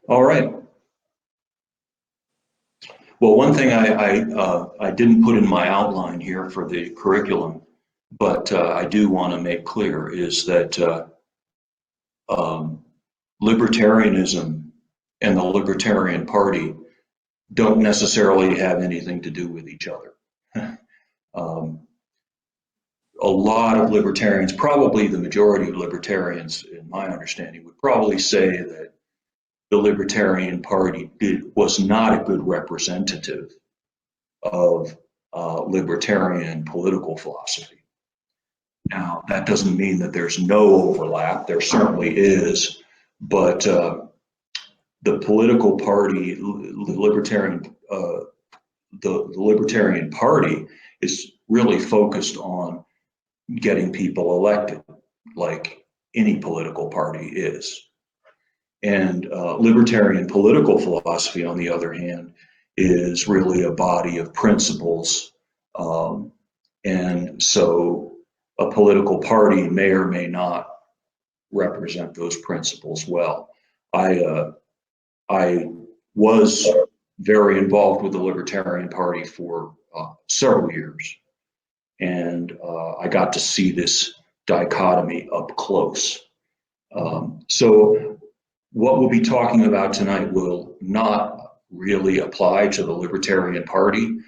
All right. Well, one thing I didn't put in my outline here for the curriculum, but I do want to make clear is that libertarianism and the Libertarian Party don't necessarily have anything to do with each other. A lot of libertarians, probably the majority of libertarians, in my understanding, would probably say that the Libertarian Party was not a good representative of libertarian political philosophy. Now, that doesn't mean that there's no overlap. There certainly is, but the political party, the Libertarian Party, is really focused on getting people elected, like any political party is. And libertarian political philosophy, on the other hand, is really a body of principles. And so a political party may or may not represent those principles well. I was very involved with the Libertarian Party for several years. And I got to see this dichotomy up close. So what we'll be talking about tonight will not really apply to the Libertarian Party.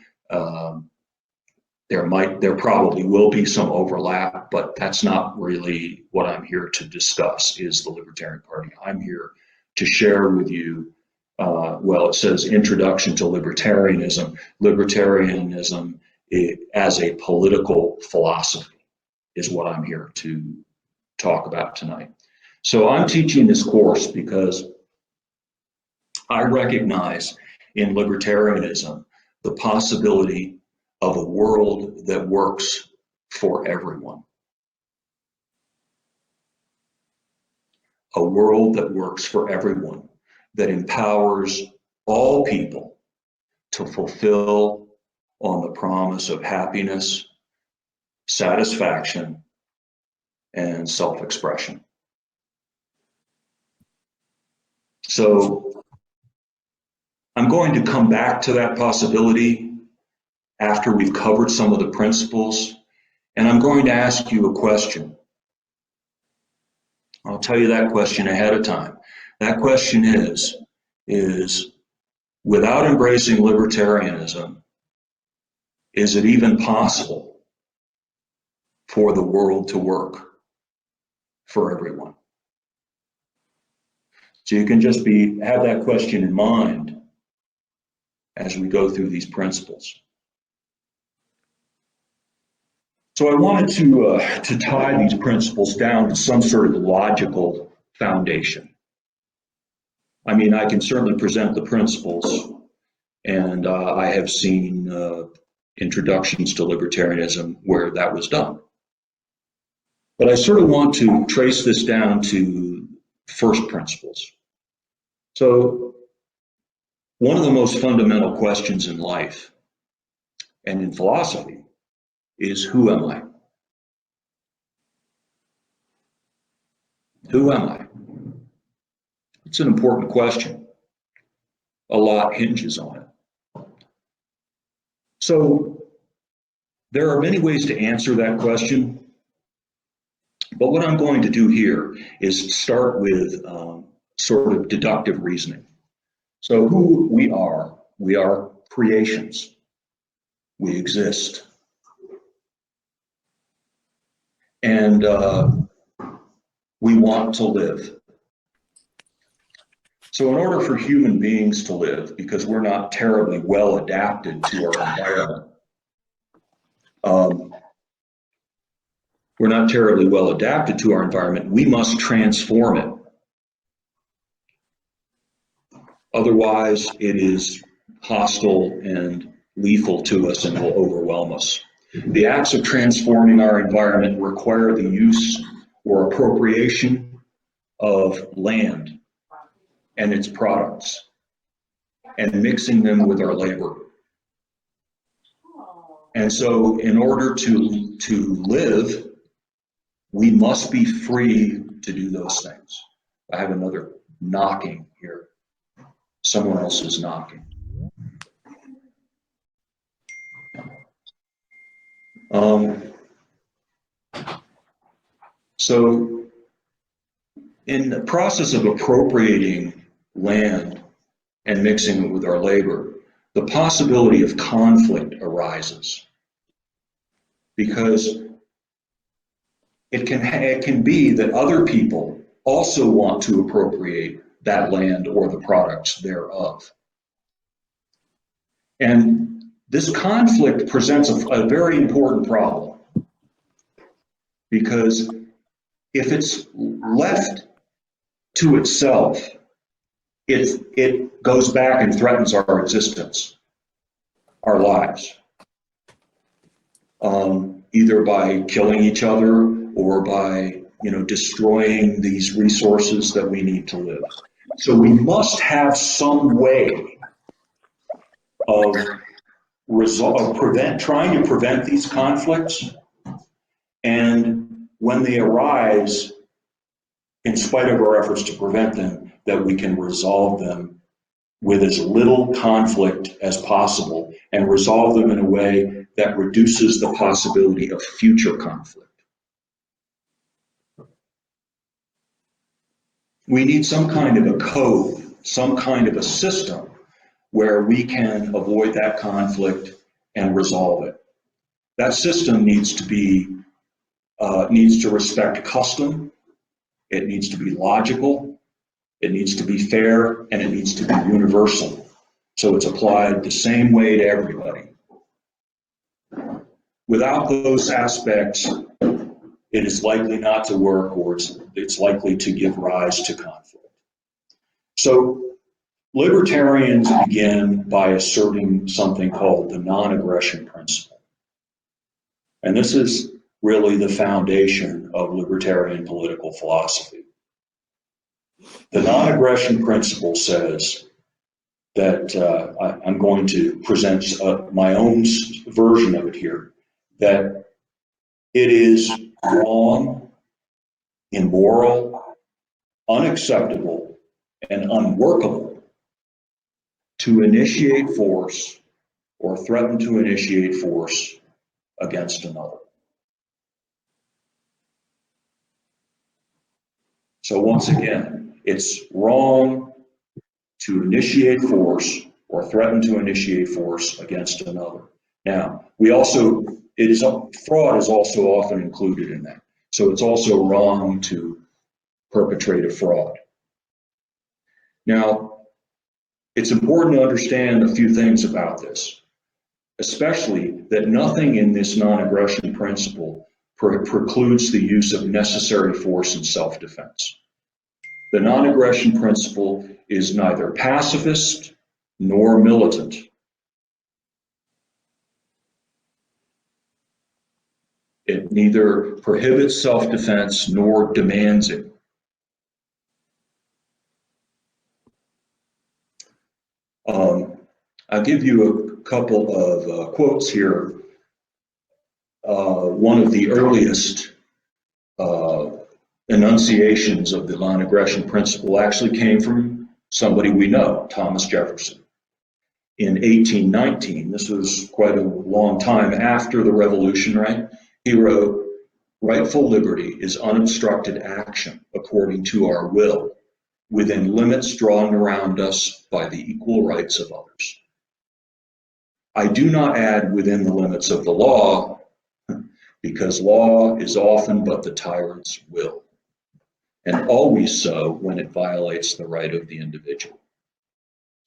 There probably will be some overlap, but that's not really what I'm here to discuss, is the Libertarian Party. I'm here to share with you, well, it says Introduction to Libertarianism. Libertarianism as a political philosophy is what I'm here to talk about tonight. So I'm teaching this course because I recognize in libertarianism the possibility of a world that works for everyone. A world that works for everyone, that empowers all people to fulfill on the promise of happiness, satisfaction, and self-expression. So I'm going to come back to that possibility after we've covered some of the principles, and I'm going to ask you a question. I'll tell you that question ahead of time. That question is without embracing libertarianism, is it even possible for the world to work for everyone? So you can just have that question in mind as we go through these principles. So I wanted to tie these principles down to some sort of logical foundation. I mean, I can certainly present the principles, and I have seen introductions to libertarianism where that was done. But I sort of want to trace this down to first principles. So one of the most fundamental questions in life and in philosophy is, who am I? Who am I? It's an important question. A lot hinges on it. So there are many ways to answer that question, but what I'm going to do here is start with sort of deductive reasoning. So who we are creations. We exist. And we want to live. So in order for human beings to live, because we're not terribly well adapted to our environment, we must transform it. Otherwise, it is hostile and lethal to us and will overwhelm us. The acts of transforming our environment require the use or appropriation of land and its products and mixing them with our labor. And so in order to live, we must be free to do those things. I have another knocking here. Someone else is knocking. So in the process of appropriating land and mixing it with our labor, the possibility of conflict arises, because it can be that other people also want to appropriate that land or the products thereof. And this conflict presents a very important problem, because if it's left to itself, it goes back and threatens our existence, our lives, either by killing each other or by destroying these resources that we need to live. So we must have some way of trying to prevent these conflicts, and when they arise, in spite of our efforts to prevent them, that we can resolve them with as little conflict as possible, and resolve them in a way that reduces the possibility of future conflict. We need some kind of a code, some kind of a system where we can avoid that conflict and resolve it. That system needs to respect custom. It needs to be logical. It needs to be fair, and it needs to be universal. So it's applied the same way to everybody. Without those aspects, it is likely not to work, or it's likely to give rise to conflict. So libertarians begin by asserting something called the non-aggression principle. And this is really the foundation of libertarian political philosophy. The non-aggression principle says that, I'm going to present my own version of it here, that it is wrong, immoral, unacceptable, and unworkable to initiate force or threaten to initiate force against another. So once again, it's wrong to initiate force or threaten to initiate force against another. Now, fraud is also often included in that. So it's also wrong to perpetrate a fraud. Now, it's important to understand a few things about this, especially that nothing in this non-aggression principle precludes the use of necessary force in self-defense. The non-aggression principle is neither pacifist nor militant. It neither prohibits self-defense nor demands it. I'll give you a couple of quotes here. One of the earliest enunciations of the non-aggression principle actually came from somebody we know, Thomas Jefferson. In 1819, this was quite a long time after the Revolution, right? He wrote, "Rightful liberty is unobstructed action according to our will, within limits drawn around us by the equal rights of others. I do not add within the limits of the law, because law is often but the tyrant's will, and always so when it violates the right of the individual.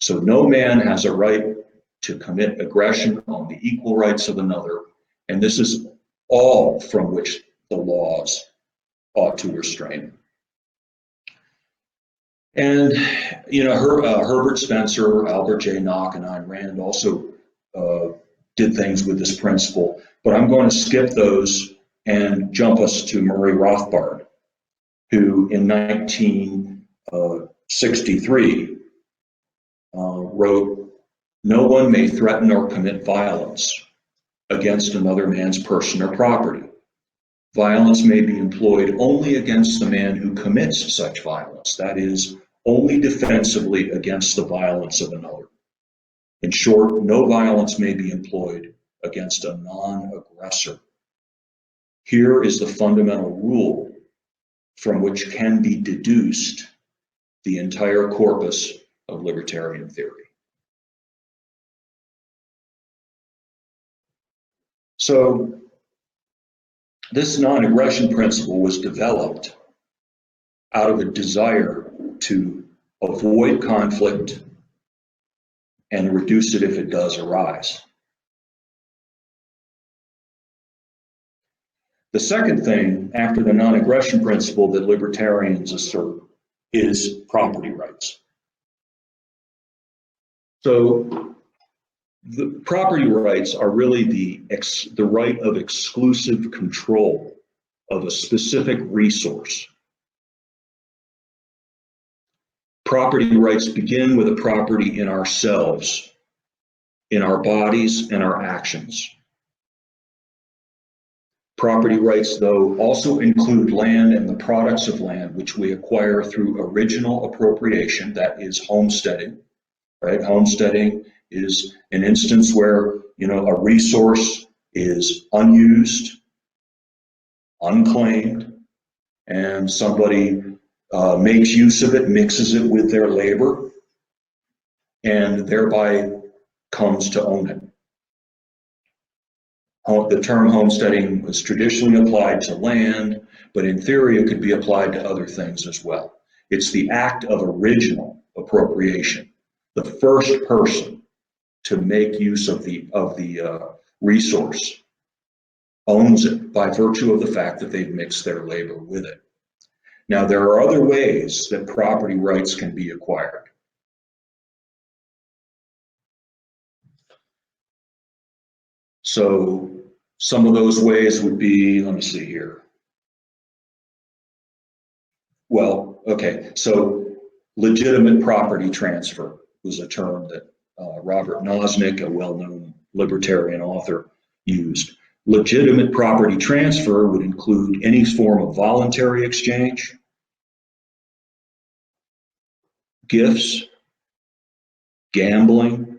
So no man has a right to commit aggression on the equal rights of another, and this is all from which the laws ought to restrain him." And Herbert Spencer, Albert J. Nock, and Ayn Rand also did things with this principle, but I'm going to skip those and jump us to Murray Rothbard, who in 1963 wrote, "No one may threaten or commit violence against another man's person or property. Violence may be employed only against the man who commits such violence, that is, only defensively against the violence of another. In short, no violence may be employed against a non-aggressor. Here is the fundamental rule from which can be deduced the entire corpus of libertarian theory. So this non-aggression principle was developed out of a desire to avoid conflict and reduce it if it does arise. The second thing after the non-aggression principle that libertarians assert is property rights. So the property rights are really the right of exclusive control of a specific resource. Property rights begin with a property in ourselves, in our bodies and our actions. Property rights, though, also include land and the products of land which we acquire through original appropriation, that is homesteading, right? Homesteading is an instance where, a resource is unused, unclaimed, and somebody makes use of it, mixes it with their labor, and thereby comes to own it. The term homesteading was traditionally applied to land, but in theory it could be applied to other things as well. It's the act of original appropriation. The first person to make use of the resource owns it by virtue of the fact that they've mixed their labor with it. Now, there are other ways that property rights can be acquired. So some of those ways would be, let me see here. Well, okay, so legitimate property transfer was a term that Robert Nozick, a well-known libertarian author, used. Legitimate property transfer would include any form of voluntary exchange, gifts, gambling,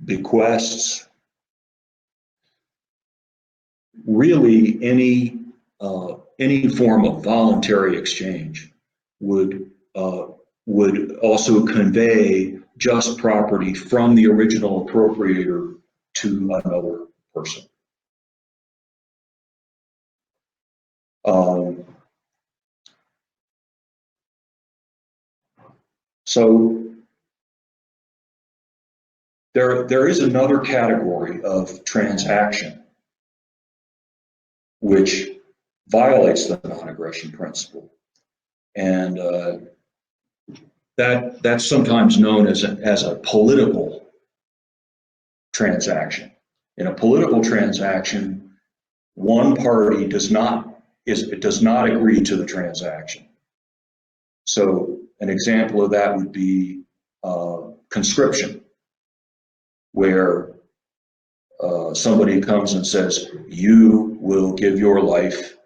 bequests, really any form of voluntary exchange would also convey just property from the original appropriator to another person. So there is another category of transaction which violates the non-aggression principle, and that's sometimes known as a political transaction. In a political transaction, one party does not agree to the transaction. So an example of that would be conscription, where somebody comes and says, you will give your life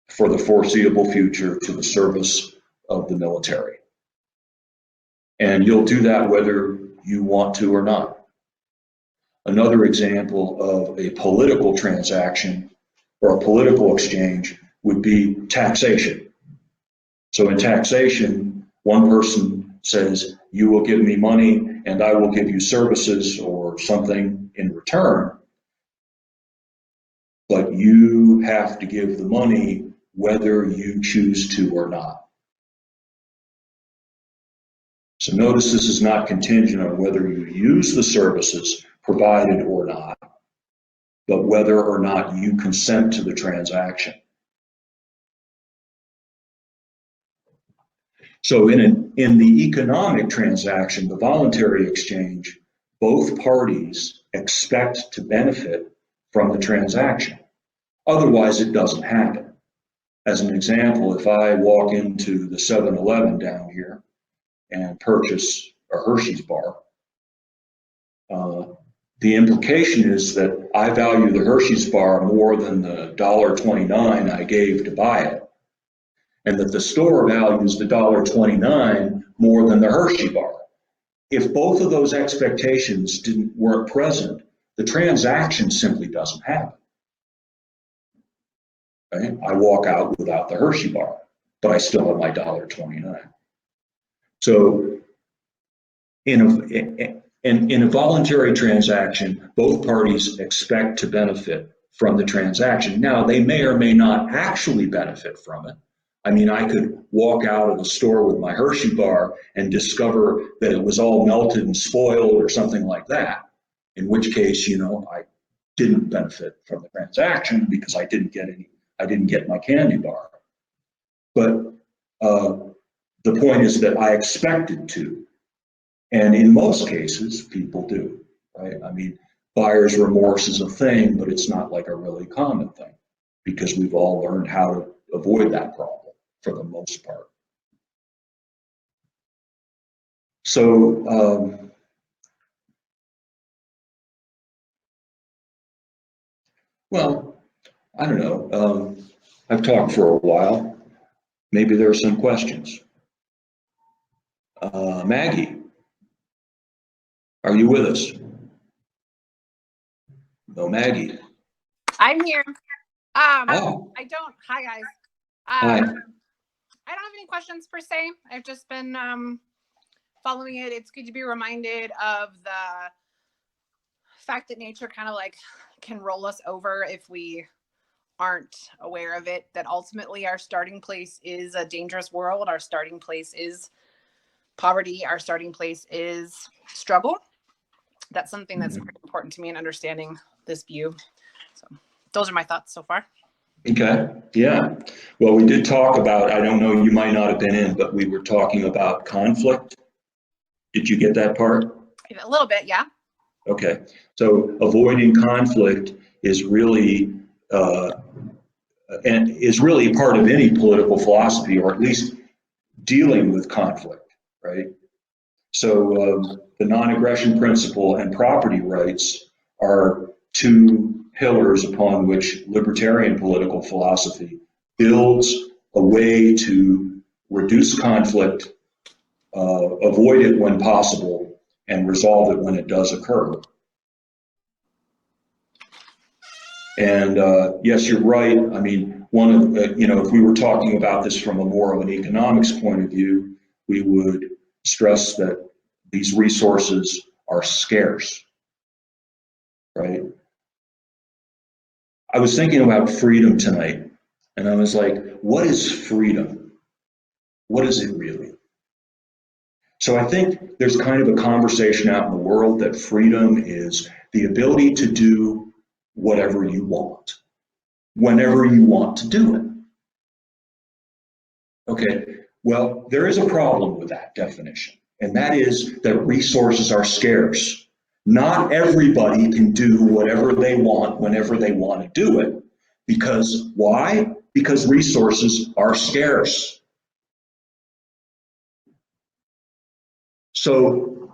for the foreseeable future to the service of the military. And you'll do that whether you want to or not. Another example of a political transaction or a political exchange would be taxation. So in taxation, one person says, you will give me money and I will give you services or something in return, but you have to give the money whether you choose to or not. So notice this is not contingent on whether you use the services provided or not, but whether or not you consent to the transaction. So in the economic transaction, the voluntary exchange, both parties expect to benefit from the transaction. Otherwise, it doesn't happen. As an example, if I walk into the 7-Eleven down here and purchase a Hershey's bar, the implication is that I value the Hershey's bar more than the $1.29 I gave to buy it. and that the store values the $1.29 more than the Hershey bar. If both of those expectations weren't present, the transaction simply doesn't happen. Right? I walk out without the Hershey bar, but I still have my $1.29. So in a voluntary transaction, both parties expect to benefit from the transaction. Now, they may or may not actually benefit from it. I mean, I could walk out of the store with my Hershey bar and discover that it was all melted and spoiled or something like that, in which case, I didn't benefit from the transaction because I didn't get my candy bar. But the point is that I expected to. And in most cases, people do, right? I mean, buyer's remorse is a thing, but it's not like a really common thing because we've all learned how to avoid that problem for the most part. So, well, I don't know. I've talked for a while. Maybe there are some questions. Maggie, are you with us? No, Maggie. I'm here. Oh. I don't. Hi, guys. Hi. I don't have any questions per se. I've just been following it. It's good to be reminded of the fact that nature kind of like can roll us over if we aren't aware of it, that ultimately our starting place is a dangerous world. Our starting place is poverty. Our starting place is struggle. That's something that's very important to me in understanding this view. So those are my thoughts so far. Okay, yeah. Well, we did talk about, I don't know, you might not have been in, but we were talking about conflict. Did you get that part? A little bit, yeah. Okay, so avoiding conflict is really part of any political philosophy, or at least dealing with conflict, right? So the non-aggression principle and property rights are two pillars upon which libertarian political philosophy builds a way to reduce conflict, avoid it when possible, and resolve it when it does occur. And yes, you're right. I mean, if we were talking about this from a more of an economics point of view, we would stress that these resources are scarce, right? I was thinking about freedom tonight, and I was like, what is freedom? What is it really? So I think there's kind of a conversation out in the world that freedom is the ability to do whatever you want, whenever you want to do it. Okay, well, there is a problem with that definition, and that is that resources are scarce. Not everybody can do whatever they want whenever they want to do it. Because why? Because resources are scarce. So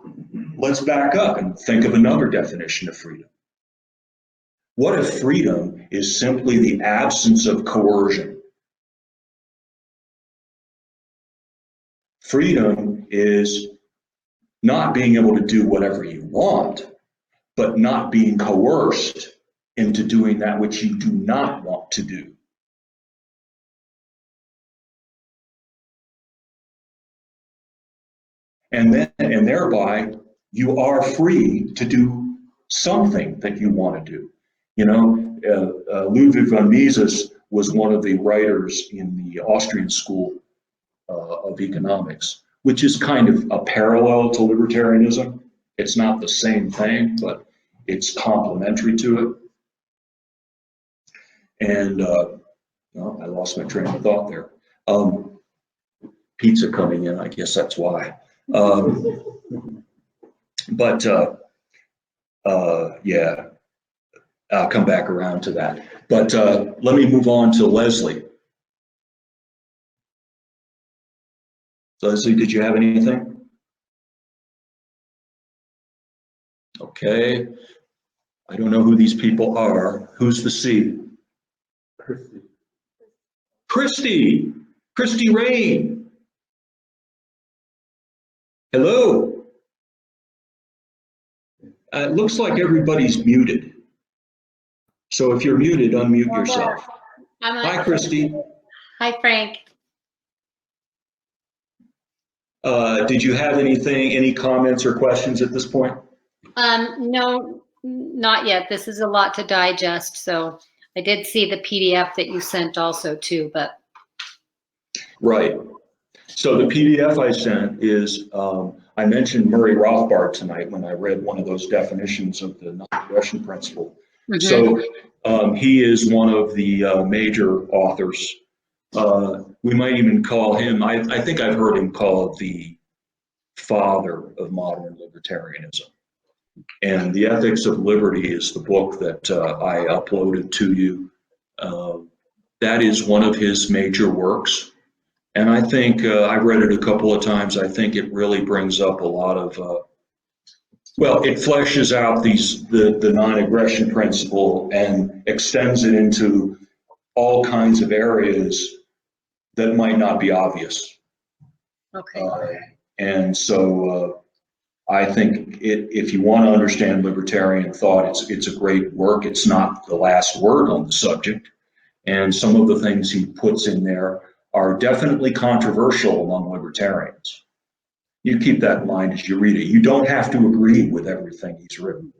let's back up and think of another definition of freedom. What if freedom is simply the absence of coercion? Freedom is not being able to do whatever you want, but not being coerced into doing that which you do not want to do. And thereby, you are free to do something that you want to do. Ludwig von Mises was one of the writers in the Austrian school of economics, which is kind of a parallel to libertarianism. It's not the same thing, but it's complementary to it. And I lost my train of thought there. Pizza coming in, I guess that's why. Yeah, I'll come back around to that. But let me move on to Leslie. Leslie, did you have anything? Okay. I don't know who these people are. Who's the C? Christy. Christy Rain. Hello. It looks like everybody's muted. So if you're muted, unmute yourself. Hi, Christy. Hi, Frank. Did you have any comments or questions at this point? No, not yet. This is a lot to digest. So I did see the PDF that you sent also too, but. Right. So the PDF I sent is, I mentioned Murray Rothbard tonight when I read one of those definitions of the non-aggression principle. So he is one of the major authors. We might even call him, I think I've heard him called the father of modern libertarianism. And The Ethics of Liberty is the book that I uploaded to you. That is one of his major works. And I think I read it a couple of times. I think it really brings up a lot of, well, it fleshes out the non-aggression principle and extends it into all kinds of areas that might not be obvious. Okay. And so I think if you want to understand libertarian thought, it's a great work. It's not the last word on the subject. And some of the things he puts in there are definitely controversial among libertarians. You keep that in mind as you read it. You don't have to agree with everything he's written.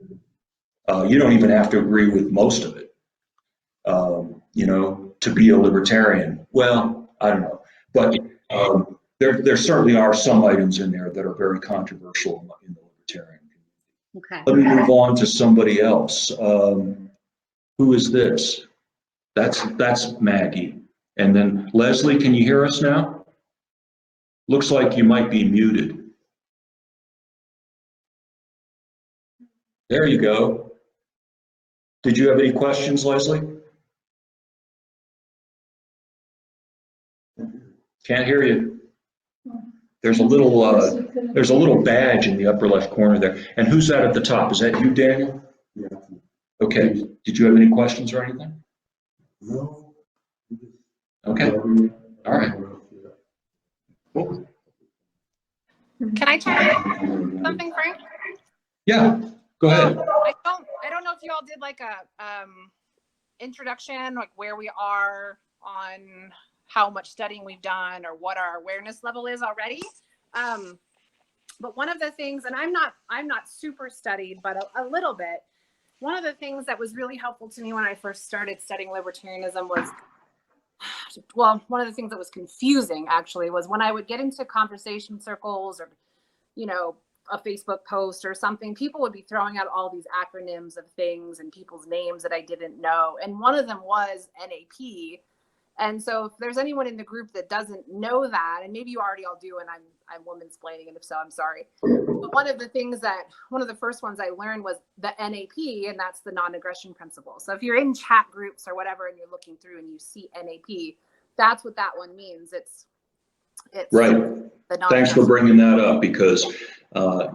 You don't even have to agree with most of it. You know, to be a libertarian, well, I don't know. But there certainly are some items in there that are very controversial in the libertarian community. Okay. Let me move on to somebody else. Who is this? That's Maggie. And then Leslie, can you hear us now? Looks like you might be muted. There you go. Did you have any questions, Leslie? Can't hear you. There's a little badge in the upper left corner there. And who's that at the top? Is that you, Daniel? Yeah. Okay. Did you have any questions or anything? No. Okay. All right. Cool. Can I try something, Frank? Yeah. Go ahead. I don't know if you all did like a introduction, like where we are on how much studying we've done or what our awareness level is already. But one of the things, and I'm not super studied, but a little bit. One of the things that was really helpful to me when I first started studying libertarianism was, well, one of the things that was confusing actually was when I would get into conversation circles or, you know, a Facebook post or something, people would be throwing out all these acronyms of things and people's names that I didn't know. And one of them was NAP. And so if there's anyone in the group that doesn't know that, and maybe you already all do, and I'm woman-splaining, and if so, I'm sorry. But one of the first ones I learned was the NAP, and that's the non-aggression principle. So if you're in chat groups or whatever, and you're looking through and you see NAP, that's what that one means. It's Right. Thanks for bringing that up because,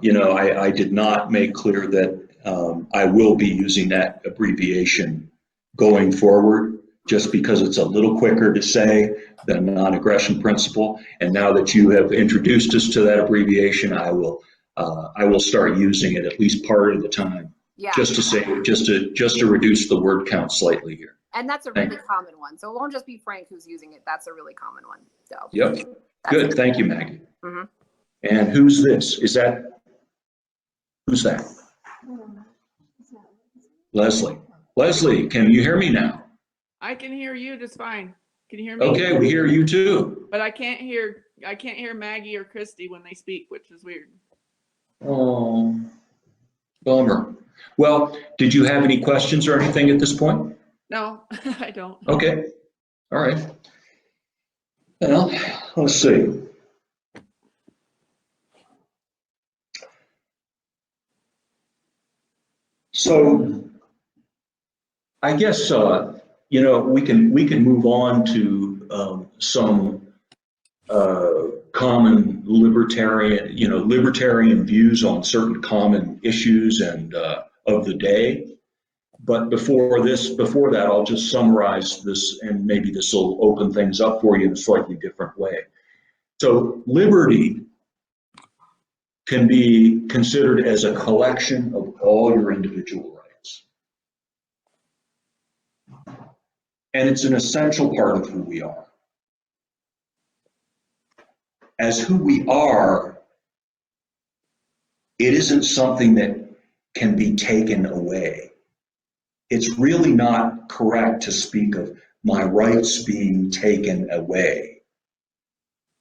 you know, I did not make clear that I will be using that abbreviation going forward, just because it's a little quicker to say than non-aggression principle. And now that you have introduced us to that abbreviation, I will start using it at least part of the time. Yeah. Just to reduce the word count slightly here. And that's a really common one. So it won't just be Frank who's using it. That's a really common one. So. Yep. Good. Thank you, Maggie. Mm-hmm. And who's this? Who's that? Leslie. Leslie, can you hear me now? I can hear you just fine. Can you hear me? Okay, we hear you too. But I can't hear Maggie or Christy when they speak, which is weird. Oh, bummer. Well, did you have any questions or anything at this point? No, I don't. Okay. All right. Well, let's see. So I guess you know, we can move on to some common libertarian views on certain common issues and of the day. But before that, I'll just summarize this, and maybe this will open things up for you in a slightly different way. So liberty can be considered as a collection of all your individual rights. And it's an essential part of who we are. As who we are, it isn't something that can be taken away. It's really not correct to speak of my rights being taken away,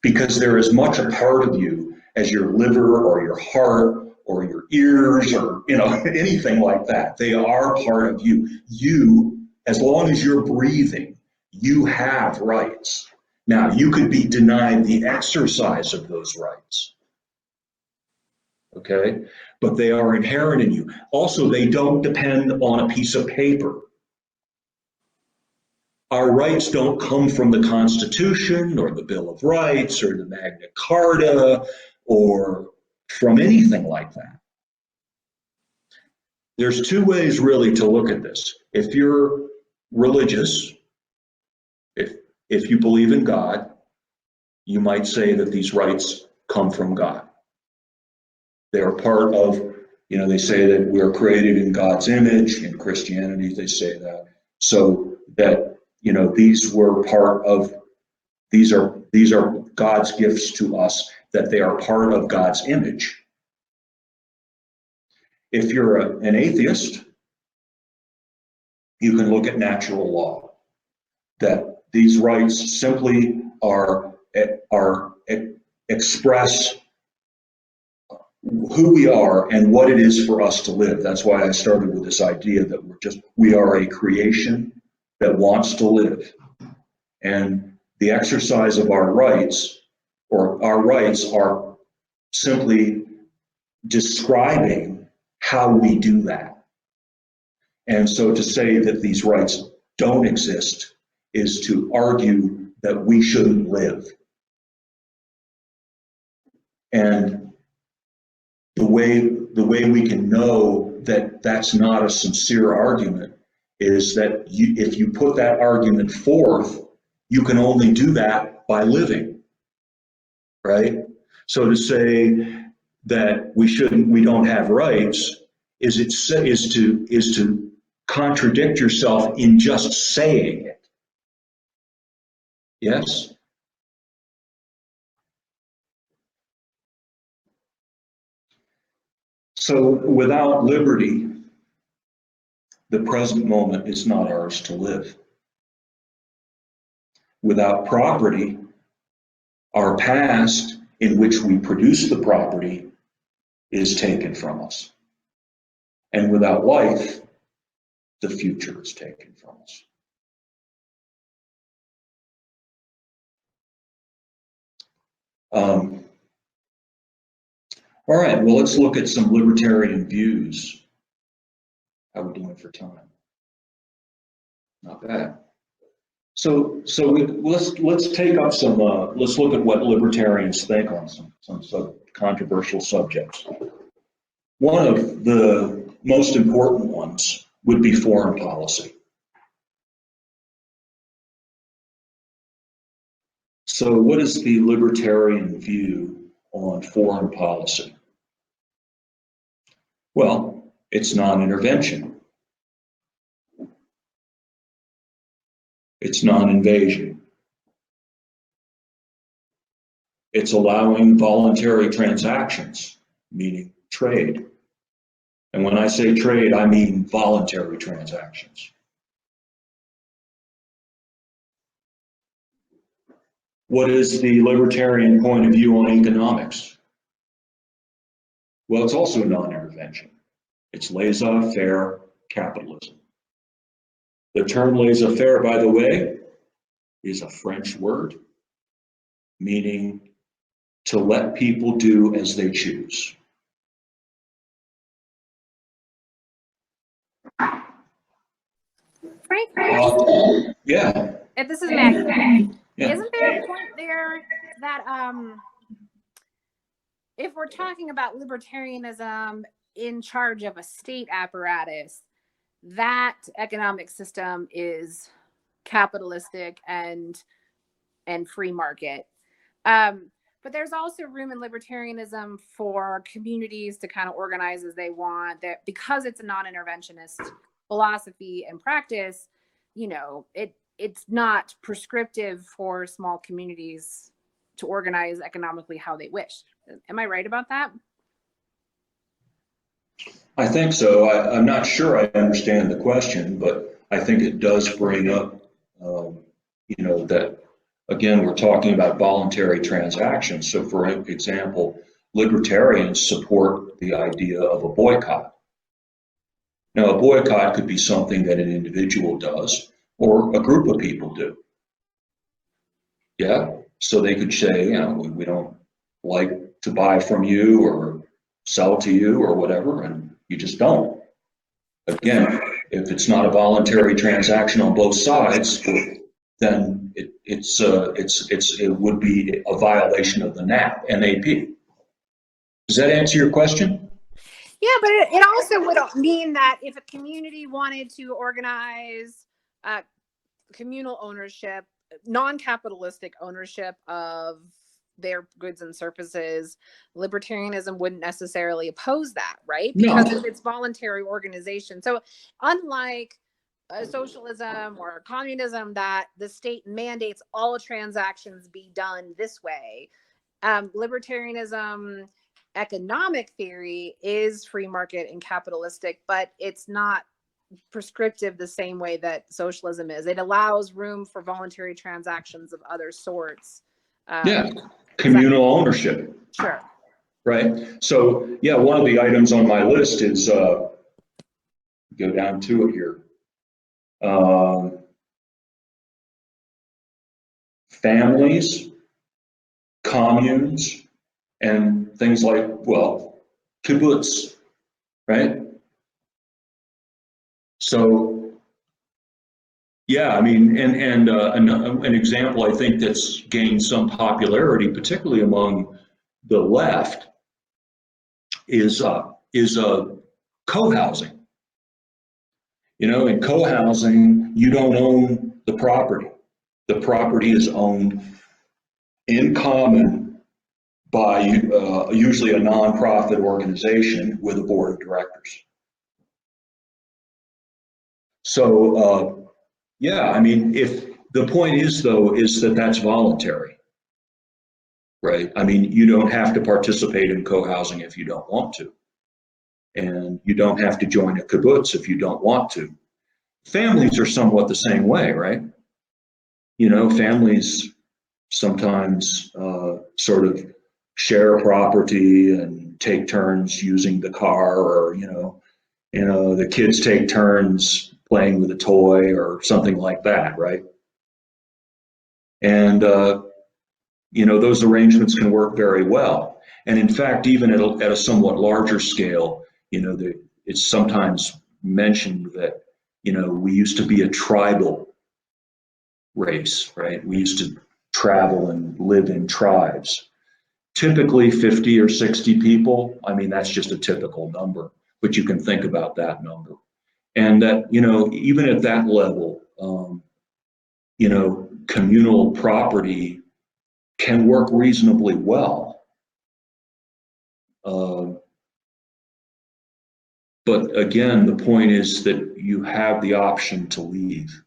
because they're as much a part of you as your liver or your heart or your ears or anything like that. They are part of you. You, as long as you're breathing, you have rights. Now, you could be denied the exercise of those rights. Okay? But they are inherent in you. Also, they don't depend on a piece of paper. Our rights don't come from the Constitution or the Bill of Rights or the Magna Carta or from anything like that. There's two ways really to look at this. If you're religious, if you believe in God, you might say that these rights come from God. They're part of, they say that we're created in God's image. In Christianity, they say that. So that, these were part of, these are God's gifts to us, that they are part of God's image. If you're an atheist, you can look at natural law, that these rights simply express who we are and what it is for us to live. That's why I started with this idea that we are a creation that wants to live. And the exercise of our rights, or our rights, are simply describing how we do that. And so to say that these rights don't exist is to argue that we shouldn't live. And the way we can know that that's not a sincere argument is that if you put that argument forth, you can only do that by living, right? So to say that we don't have rights is to contradict yourself in just saying it. Yes? So without liberty, the present moment is not ours to live. Without property, our past, in which we produce the property, is taken from us. And without life, the future is taken from us. All right, well, let's look at some libertarian views. How are we doing for time? Not bad. So let's take up some. Let's look at what libertarians think on some controversial subjects. One of the most important ones would be foreign policy. So, what is the libertarian view on foreign policy? Well, it's non-intervention. It's non-invasion. It's allowing voluntary transactions, meaning trade. And when I say trade, I mean voluntary transactions. What is the libertarian point of view on economics? Well, it's also non-intervention. It's laissez-faire capitalism. The term laissez-faire, by the way, is a French word meaning to let people do as they choose. Frank, Yeah. if this is Maggie, Yeah. isn't there a point there that if we're talking about libertarianism in charge of a state apparatus, that economic system is capitalistic and free market. But there's also room in libertarianism for communities to kind of organize as they want. That because it's a non-interventionist philosophy and practice, you know, it's not prescriptive for small communities to organize economically how they wish. Am I right about that? I think so. I'm not sure I understand the question, but I think it does bring up, you know, that again, we're talking about voluntary transactions. So for example, libertarians support the idea of a boycott. Now, a boycott could be something that an individual does or a group of people do. Yeah, so they could say, you know, we don't like to buy from you or sell to you or whatever, and you just don't. Again, if it's not a voluntary transaction on both sides, then it would be a violation of the NAP. Does that answer your question? Yeah, but it also would mean that if a community wanted to organize communal ownership, non-capitalistic ownership of their goods and services, libertarianism wouldn't necessarily oppose that, right? Because No. it's voluntary organization. So unlike socialism or communism that the state mandates all transactions be done this way, libertarianism economic theory is free market and capitalistic, but it's not prescriptive the same way that socialism is. It allows room for voluntary transactions of other sorts. Yeah, communal ownership. Sure. Right. So yeah, one of the items on my list is go down to it here. Families, communes, and things like, well, kibbutz, right? So, yeah, I mean, and an example I think that's gained some popularity, particularly among the left, is co-housing. You know, in co-housing, you don't own the property. The property is owned in common by usually a nonprofit organization with a board of directors. So, yeah, I mean, if the point is, though, is that that's voluntary, right? I mean, you don't have to participate in co-housing if you don't want to. And you don't have to join a kibbutz if you don't want to. Families are somewhat the same way, right? You know, families sometimes sort of share property and take turns using the car, or the kids take turns playing with a toy or something like that, right? And those arrangements can work very well. And in fact, even at a somewhat larger scale, it's sometimes mentioned that we used to be a tribal race, right? We used to travel and live in tribes. Typically 50 or 60 people. I mean, that's just a typical number, but you can think about that number. And that, even at that level, communal property can work reasonably well. But again, the point is that you have the option to leave.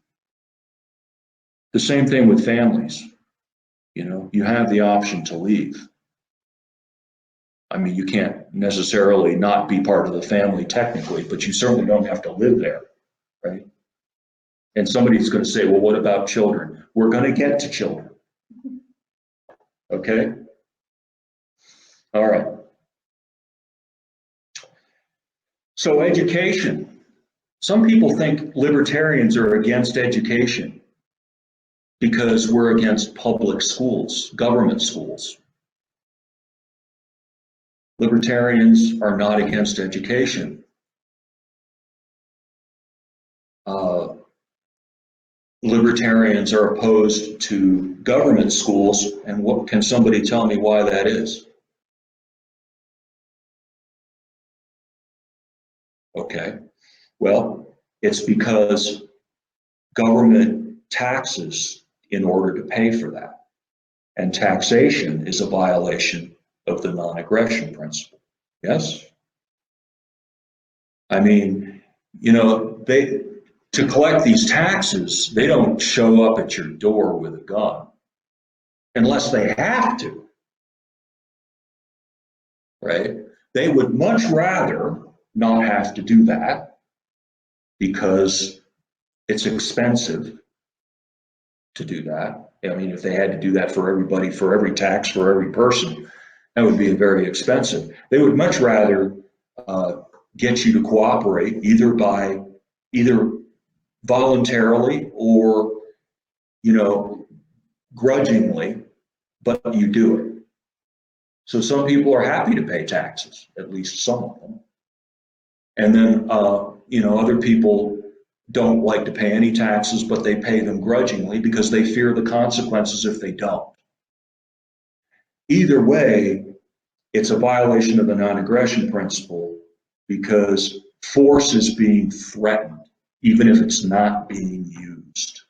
The same thing with families. You have the option to leave. I mean, you can't necessarily not be part of the family technically, but you certainly don't have to live there, right? And somebody's going to say, well, what about children? We're going to get to children. Okay? All right. So education. Some people think libertarians are against education because we're against public schools, government schools. Libertarians are not against education. Libertarians are opposed to government schools, and what can somebody tell me why that is? Okay, well, It's because government taxes in order to pay for that. And taxation is a violation of the non-aggression principle. Yes? I mean, you know, to collect these taxes, they don't show up at your door with a gun unless they have to, right? They would much rather not have to do that because it's expensive to do that. I mean, if they had to do that for everybody, for every tax, for every person, that would be very expensive. They would much rather get you to cooperate either voluntarily or, you know, grudgingly, but you do it. So some people are happy to pay taxes, at least some of them. And then, you know, other people don't like to pay any taxes, but they pay them grudgingly because they fear the consequences if they don't. Either way, it's a violation of the non-aggression principle because force is being threatened, even if it's not being used.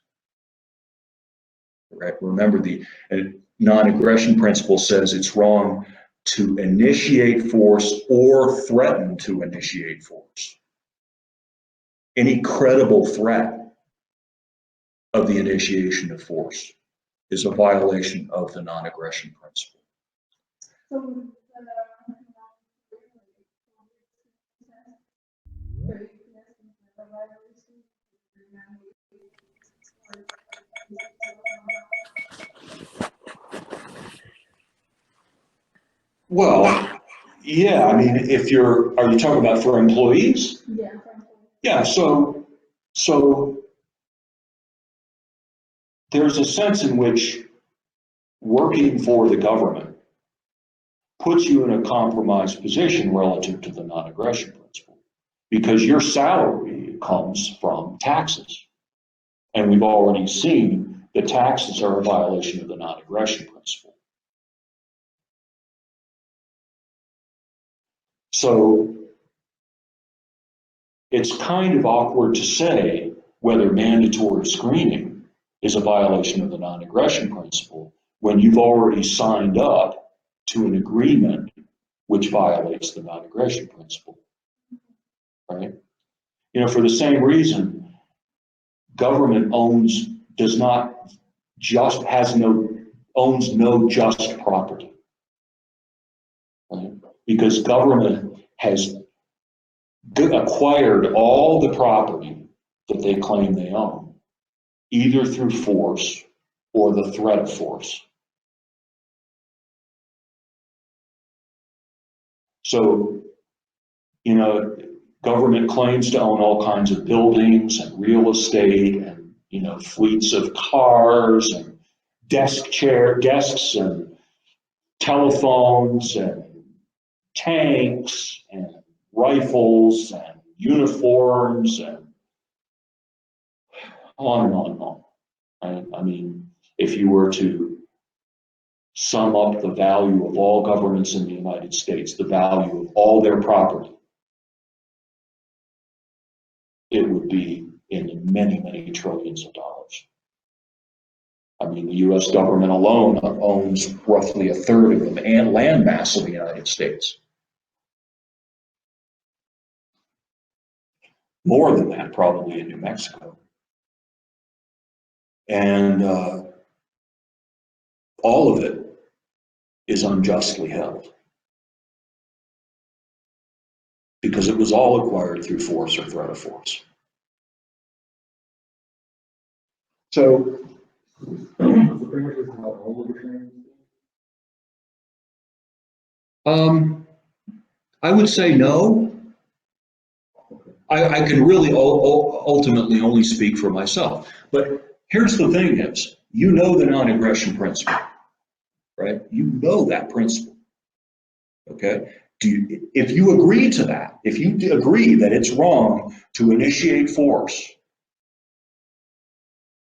Right? Remember, the non-aggression principle says it's wrong to initiate force or threaten to initiate force. Any credible threat of the initiation of force is a violation of the non-aggression principle. Well, yeah, I mean, are you talking about for employees? Yeah. Yeah, so there's a sense in which working for the government puts you in a compromised position relative to the non-aggression principle because your salary comes from taxes. And we've already seen that taxes are a violation of the non-aggression principle. So it's kind of awkward to say whether mandatory screening is a violation of the non-aggression principle when you've already signed up to an agreement which violates the non-aggression principle, right? You know, for the same reason, government owns no just property, right? Because government has acquired all the property that they claim they own, either through force or the threat of force. So, you know, government claims to own all kinds of buildings and real estate and, you know, fleets of cars and desks and telephones and tanks and rifles and uniforms and on and on and on. I mean, if you were to sum up the value of all governments in the United States, the value of all their property, it would be in many, many trillions of dollars. I mean, the US government alone owns roughly a third of the land mass of the United States. More than that, probably in New Mexico. And all of it is unjustly held because it was all acquired through force or threat of force. So, I would say no. I can really ultimately only speak for myself. But here's the thing is, you know the non-aggression principle, right? You know that principle, okay? If you agree to that, if you agree that it's wrong to initiate force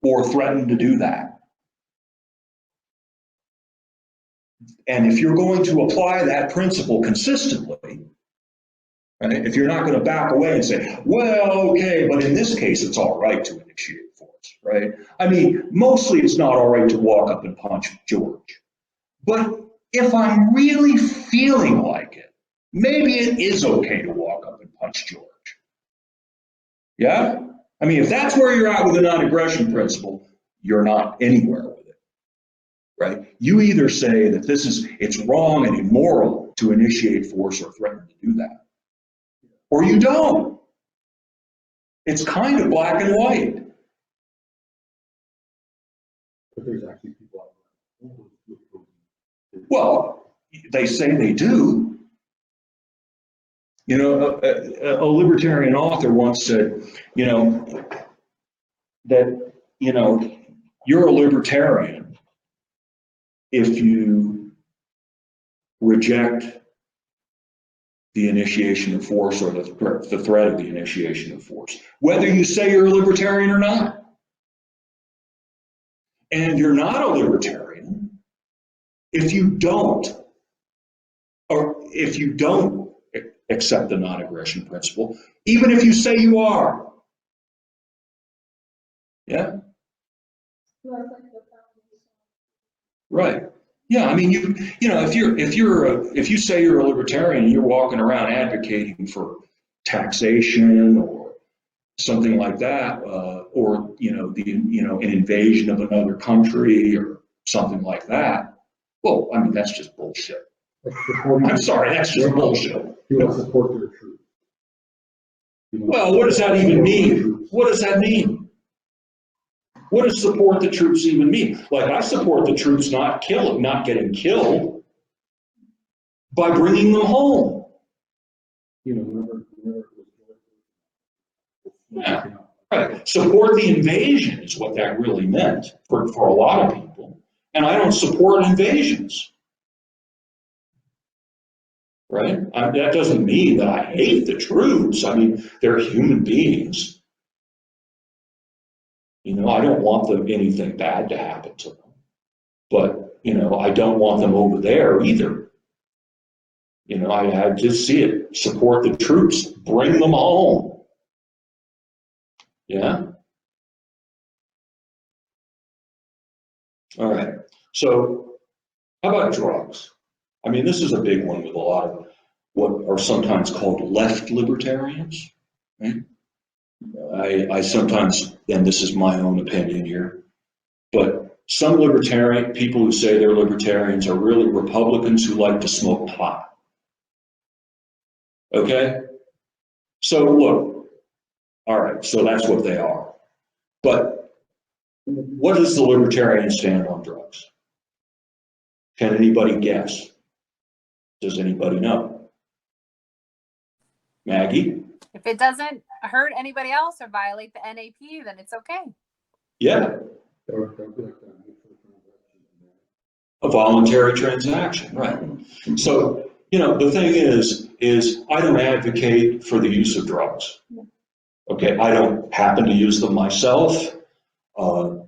or threaten to do that, and if you're going to apply that principle consistently, Right? If you're not going to back away and say, well, okay, but in this case, it's all right to initiate force, right? I mean, mostly it's not all right to walk up and punch George. But if I'm really feeling like it, maybe it is okay to walk up and punch George. Yeah? I mean, if that's where you're at with the non-aggression principle, you're not anywhere with it, right? You either say that it's wrong and immoral to initiate force or threaten to do that, or you don't. It's kind of black and white. But there's actually people out there. Well, they say they do. You know, a libertarian author once said, you know, that, you know, you're a libertarian if you reject the initiation of force or the threat of the initiation of force, whether you say you're a libertarian or not. And you're not a libertarian if you don't accept the non-aggression principle, even if you say you are. Yeah? Right. Yeah, I mean, you know, if you say you're a libertarian and you're walking around advocating for taxation or something like that, or an invasion of another country or something like that, well, I mean, that's just bullshit. I'm sorry, that's just bullshit. He will support their truth. Well, what does that even mean? What does that mean? What does support the troops even mean? Like, I support the troops not getting killed by bringing them home. You know, whenever Yeah, right. Support the invasion is what that really meant for a lot of people. And I don't support invasions. Right? That doesn't mean that I hate the troops. I mean, they're human beings. You know, I don't want anything bad to happen to them. But, you know, I don't want them over there either. You know, I just see it. Support the troops. Bring them home. Yeah? All right. So, how about drugs? I mean, this is a big one with a lot of what are sometimes called left libertarians. Right? I sometimes, and this is my own opinion here, but some libertarian people who say they're libertarians are really Republicans who like to smoke pot. Okay? So look, all right, so that's what they are. But what does the libertarian stand on drugs? Can anybody guess? Does anybody know? Maggie? If it doesn't hurt anybody else or violate the NAP, then it's okay. Yeah, a voluntary transaction, right? So, you know, the thing is I don't advocate for the use of drugs. Okay, I don't happen to use them myself.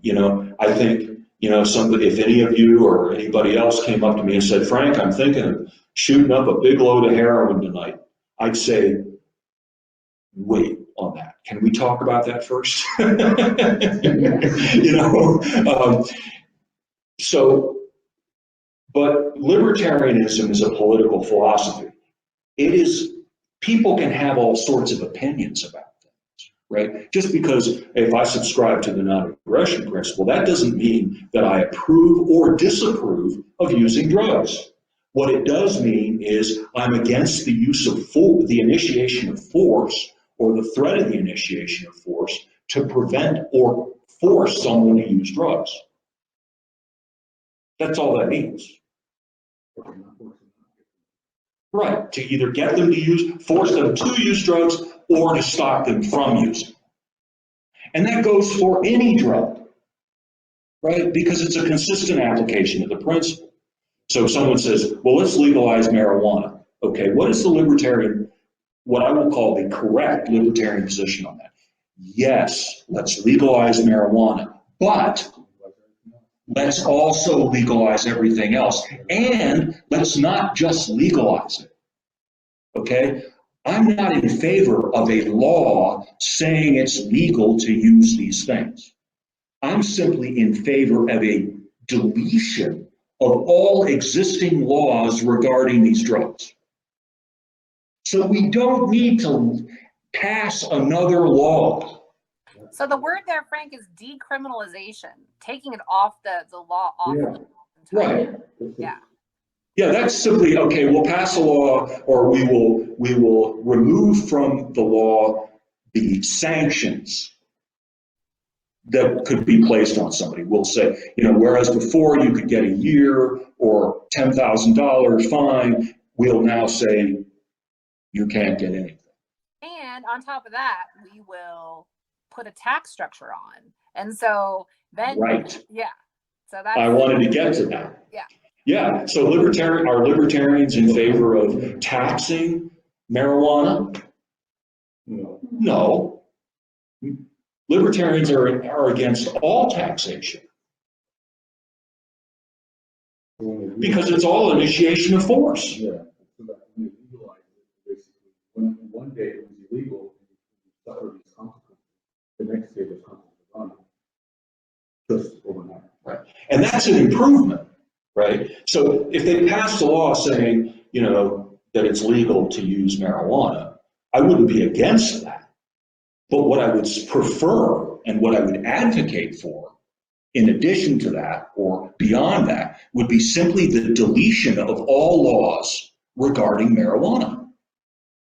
You know, I think, you know, if any of you or anybody else came up to me and said, Frank, I'm thinking of shooting up a big load of heroin tonight, I'd say, wait on that. Can we talk about that first? You know, but libertarianism is a political philosophy. People can have all sorts of opinions about things, right? Just because if I subscribe to the non-aggression principle, that doesn't mean that I approve or disapprove of using drugs. What it does mean is I'm against the use of the initiation of force or the threat of the initiation of force to prevent or force someone to use drugs. That's all that means. Right, to either get them to force them to use drugs or to stop them from using. And that goes for any drug, right? Because it's a consistent application of the principle. So if someone says, well, let's legalize marijuana. Okay, what is what I will call the correct libertarian position on that? Yes, let's legalize marijuana, but let's also legalize everything else. And let's not just legalize it. Okay? I'm not in favor of a law saying it's legal to use these things. I'm simply in favor of a deletion of all existing laws regarding these drugs. So we don't need to pass another law. So the word there, Frank, is decriminalization, taking it off the law off. Yeah. Right. Yeah. Yeah, that's simply, okay, we'll pass a law, or we will remove from the law the sanctions that could be placed on somebody. We'll say, whereas before you could get a year or $10,000 fine, we'll now say you can't get anything. And on top of that, we will put a tax structure on. And so then, Right. Yeah. So that's, I wanted to get to that. Yeah. Yeah, so are libertarians in favor of taxing marijuana? No. No. Libertarians are against all taxation because it's all initiation of force. Yeah. So that when they legalize it, basically, one day it was illegal, and you suffer these consequences. The next day there's consequences on it. Just overnight. Right. And that's an improvement, right? So if they passed a law saying, that it's legal to use marijuana, I wouldn't be against that. But what I would prefer and what I would advocate for, in addition to that or beyond that, would be simply the deletion of all laws regarding marijuana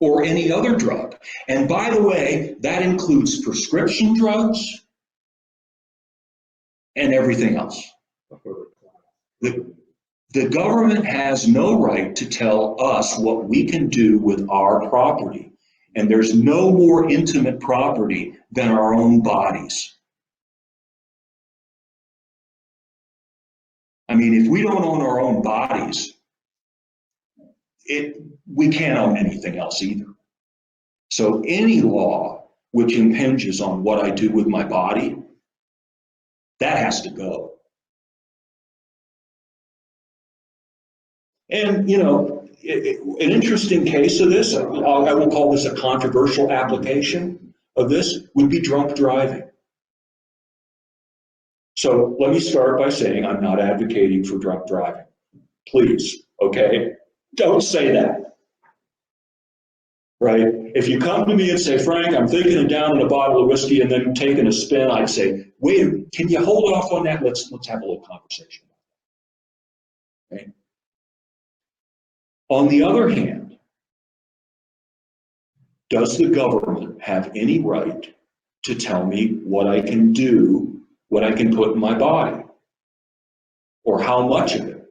or any other drug. And by the way, that includes prescription drugs and everything else. The government has no right to tell us what we can do with our property. And there's no more intimate property than our own bodies. I mean, if we don't own our own bodies, we can't own anything else either. So any law which impinges on what I do with my body, that has to go. And, an interesting case of this, I will call this a controversial application of this, would be drunk driving. So let me start by saying I'm not advocating for drunk driving. Please, okay? Don't say that. Right? If you come to me and say, Frank, I'm thinking of downing a bottle of whiskey and then taking a spin, I'd say, wait, can you hold off on that? Let's have a little conversation. Okay? On the other hand, does the government have any right to tell me what I can do, what I can put in my body, or how much of it?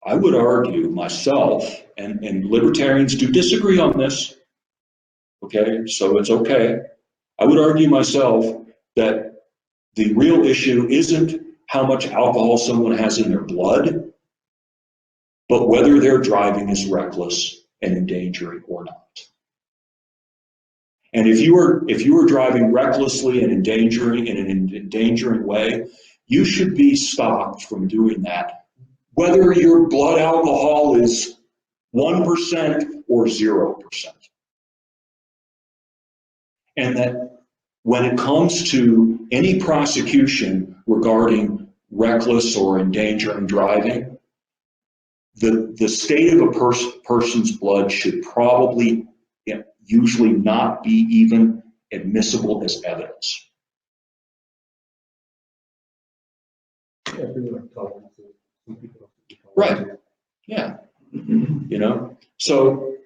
I would argue myself, and libertarians do disagree on this, okay, so it's okay. I would argue myself that the real issue isn't how much alcohol someone has in their blood, but whether their driving is reckless and endangering or not. And if you are driving recklessly and endangering in an endangering way, you should be stopped from doing that, whether your blood alcohol is 1% or 0%. And that when it comes to any prosecution regarding reckless or endangering driving, the state of a person's blood should probably usually not be even admissible as evidence. Right. Yeah. So,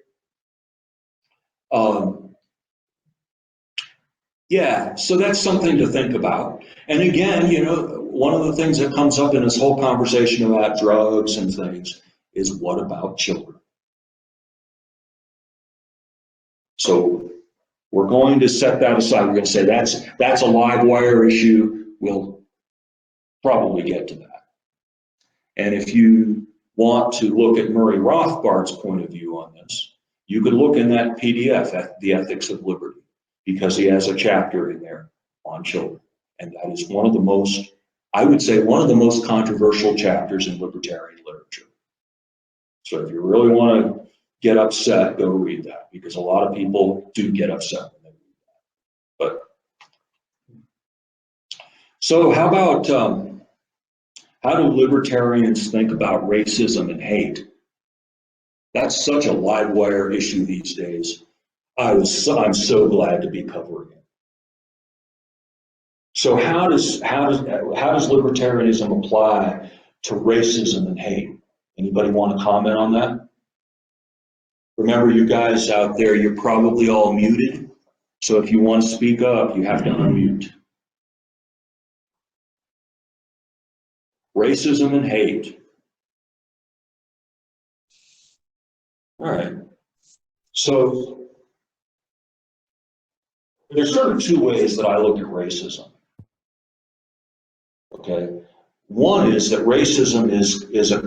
yeah, so that's something to think about. And again, one of the things that comes up in this whole conversation about drugs and things is what about children? So we're going to set that aside. We're going to say that's a live wire issue. We'll probably get to that. And if you want to look at Murray Rothbard's point of view on this, you could look in that PDF, The Ethics of Liberty, because he has a chapter in there on children. And that is one of the most, I would say, one of the most controversial chapters in libertarian literature. So if you really want to get upset, go read that, because a lot of people do get upset when they read that. But so how about how do libertarians think about racism and hate? That's such a live wire issue these days. I'm so glad to be covering it. So how does libertarianism apply to racism and hate? Anybody want to comment on that? Remember, you guys out there, you're probably all muted. So if you want to speak up, you have to unmute. Racism and hate. All right. So there's sort of two ways that I look at racism. Okay. One is that racism is a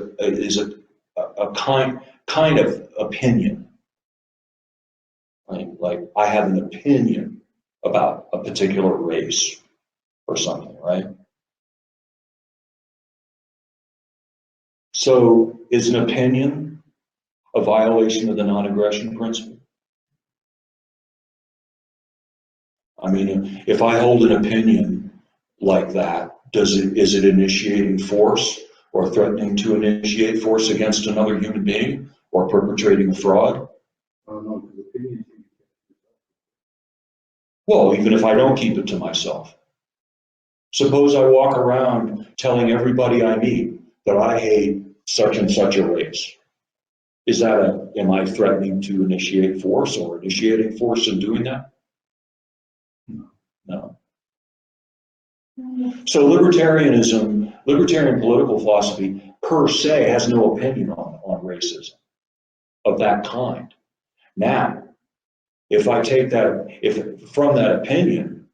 kind of opinion. Right? Like I have an opinion about a particular race or something, right? So is an opinion a violation of the non-aggression principle? I mean, if I hold an opinion like that, is it initiating force or threatening to initiate force against another human being or perpetrating a fraud? No, because opinions. Well, even if I don't keep it to myself. Suppose I walk around telling everybody I meet that I hate such and such a race. Am I threatening to initiate force or initiating force in doing that? No. So libertarian political philosophy per se has no opinion on racism of that kind. Now, if I take that, if from that opinion,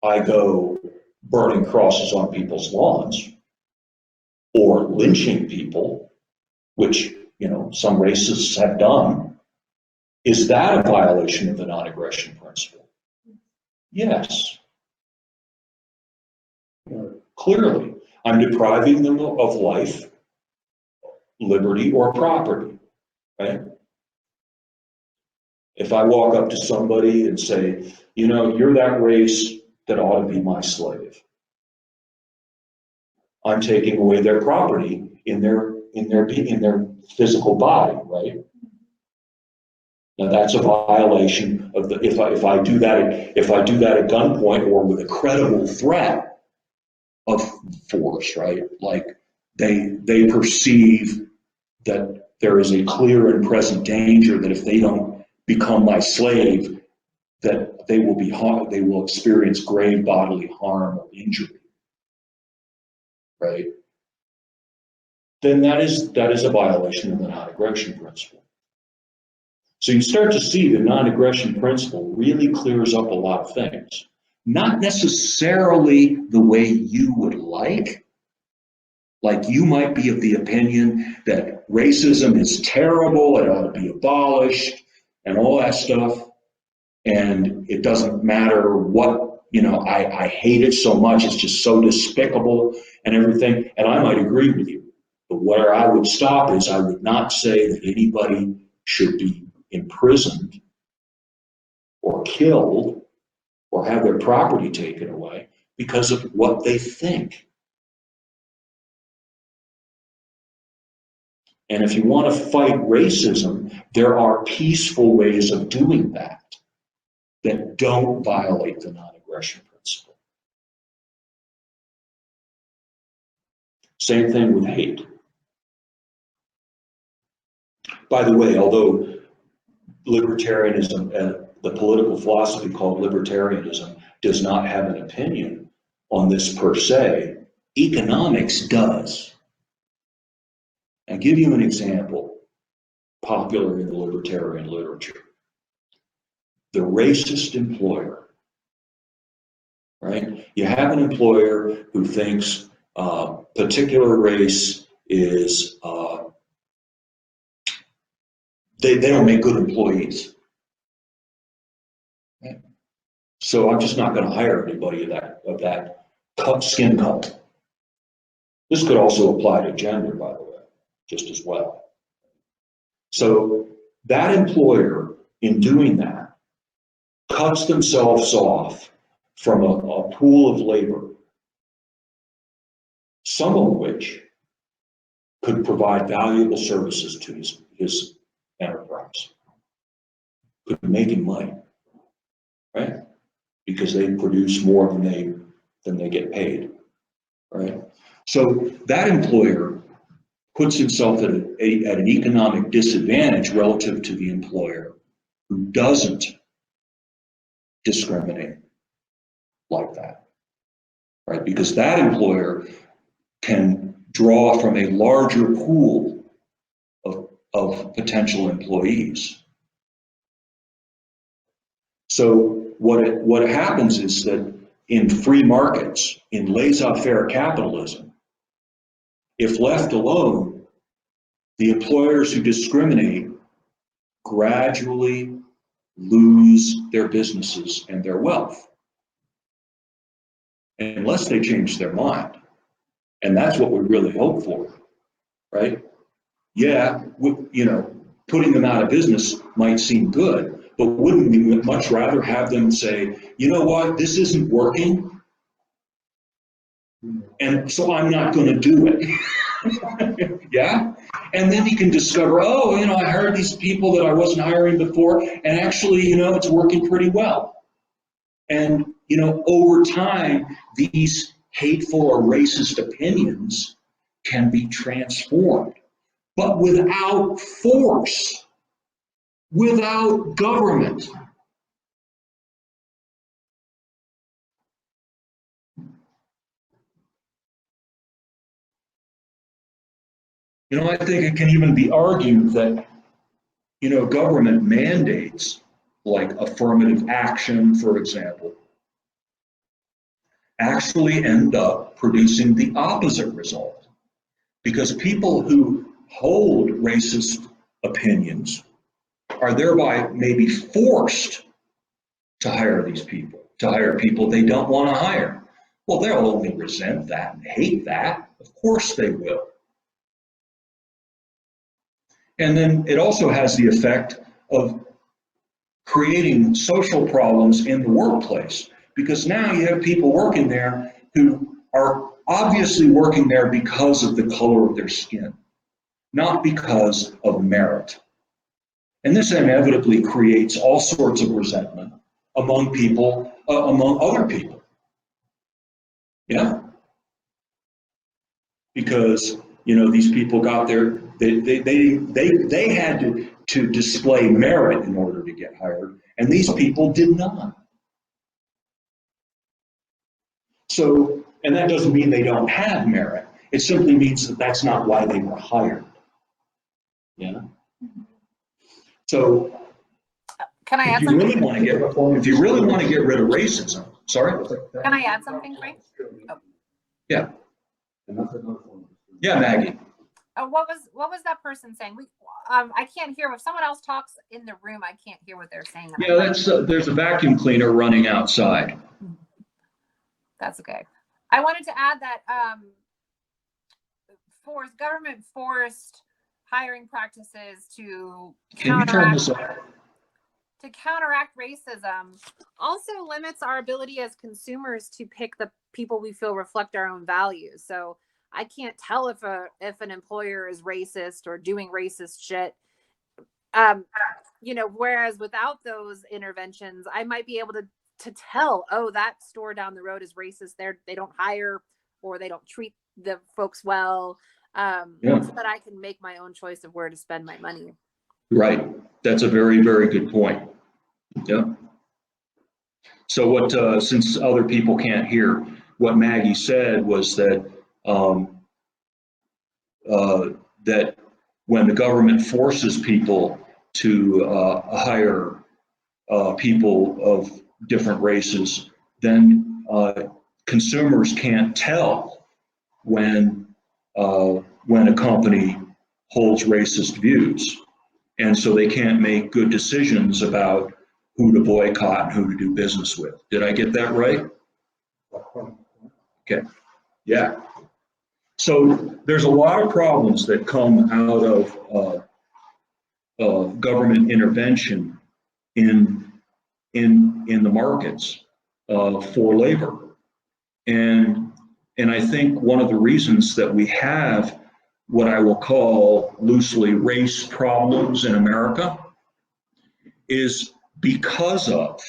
I go burning crosses on people's lawns or lynching people, which, some racists have done, is that a violation of the non-aggression principle? Yes. Clearly, I'm depriving them of life, liberty, or property, right? If I walk up to somebody and say, you're that race that ought to be my slave, I'm taking away their property in their physical body, right? Now that's a violation of if I do that at gunpoint or with a credible threat of force, right? Like they perceive that there is a clear and present danger that if they don't become my slave, that they will experience grave bodily harm or injury, right? Then that is a violation of the non-aggression principle. So you start to see the non-aggression principle really clears up a lot of things. Not necessarily the way you would like. Like you might be of the opinion that racism is terrible, it ought to be abolished, and all that stuff. And it doesn't matter what, I hate it so much, it's just so despicable and everything. And I might agree with you. But where I would stop is I would not say that anybody should be imprisoned or killed or have their property taken away because of what they think. And if you want to fight racism, there are peaceful ways of doing that don't violate the non-aggression principle. Same thing with hate. By the way, although libertarianism, the political philosophy called libertarianism, does not have an opinion on this per se, economics does. I'll give you an example popular in the libertarian literature. The racist employer, right? You have an employer who thinks particular race is, they don't make good employees. Right? So I'm just not going to hire anybody of that skin color. This could also apply to gender, by the way, just as well. So that employer, in doing that, cuts themselves off from a pool of labor, some of which could provide valuable services to his enterprise, could make him money, right? Because they produce more than they get paid, right? So that employer puts himself at an economic disadvantage relative to the employer who doesn't discriminate like that, right? Because that employer can draw from a larger pool of potential employees. So what happens is that in free markets, in laissez-faire capitalism, if left alone, the employers who discriminate gradually lose their businesses and their wealth, unless they change their mind. And that's what we really hope for, right? Yeah, putting them out of business might seem good, but wouldn't we much rather have them say, you know what, this isn't working, and so I'm not going to do it. Yeah? And then you can discover, oh, I hired these people that I wasn't hiring before, and actually, it's working pretty well. And, over time, these hateful or racist opinions can be transformed, but without force, without government. I think it can even be argued that, government mandates, like affirmative action, for example, actually end up producing the opposite result. Because people who hold racist opinions are thereby maybe forced to hire these people, to hire people they don't want to hire. Well, they'll only resent that and hate that. Of course they will. And then it also has the effect of creating social problems in the workplace, because now you have people working there who are obviously working there because of the color of their skin, not because of merit. And this inevitably creates all sorts of resentment among people, among other people. Yeah? Because, these people got their, they had to display merit in order to get hired, and these people did not. So, and that doesn't mean they don't have merit. It simply means that that's not why they were hired. Yeah. So, Can I add if you something? really want to get rid of racism, sorry. Can I add something, Frank? Oh. Yeah. And that's another form of discrimination. Yeah, Maggie. What was that person saying? I can't hear. If someone else talks in the room, I can't hear what they're saying. Yeah, there's a vacuum cleaner running outside. That's okay. I wanted to add that government forced hiring practices to Can you turn this off? counteract racism also limits our ability as consumers to pick the people we feel reflect our own values. So I can't tell if an employer is racist or doing racist shit. Whereas without those interventions, I might be able to tell, oh, that store down the road is racist. They don't hire or they don't treat the folks well, so that I can make my own choice of where to spend my money. Right. That's a very, very good point. Yeah. So what, since other people can't hear, what Maggie said was that that when the government forces people to hire people of different races, then consumers can't tell when a company holds racist views, and so they can't make good decisions about who to boycott and who to do business with. Did I get that right? Okay. Yeah. So there's a lot of problems that come out government intervention in the markets for labor. And I think one of the reasons that we have what I will call loosely race problems in America is because of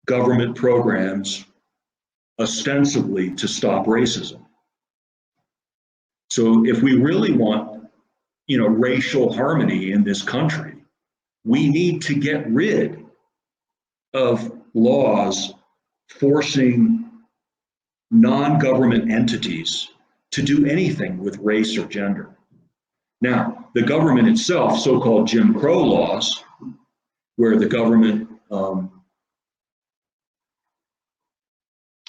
government programs ostensibly to stop racism. So if we really want, racial harmony in this country, we need to get rid of laws forcing non-government entities to do anything with race or gender. Now, the government itself, so-called Jim Crow laws, where the government, I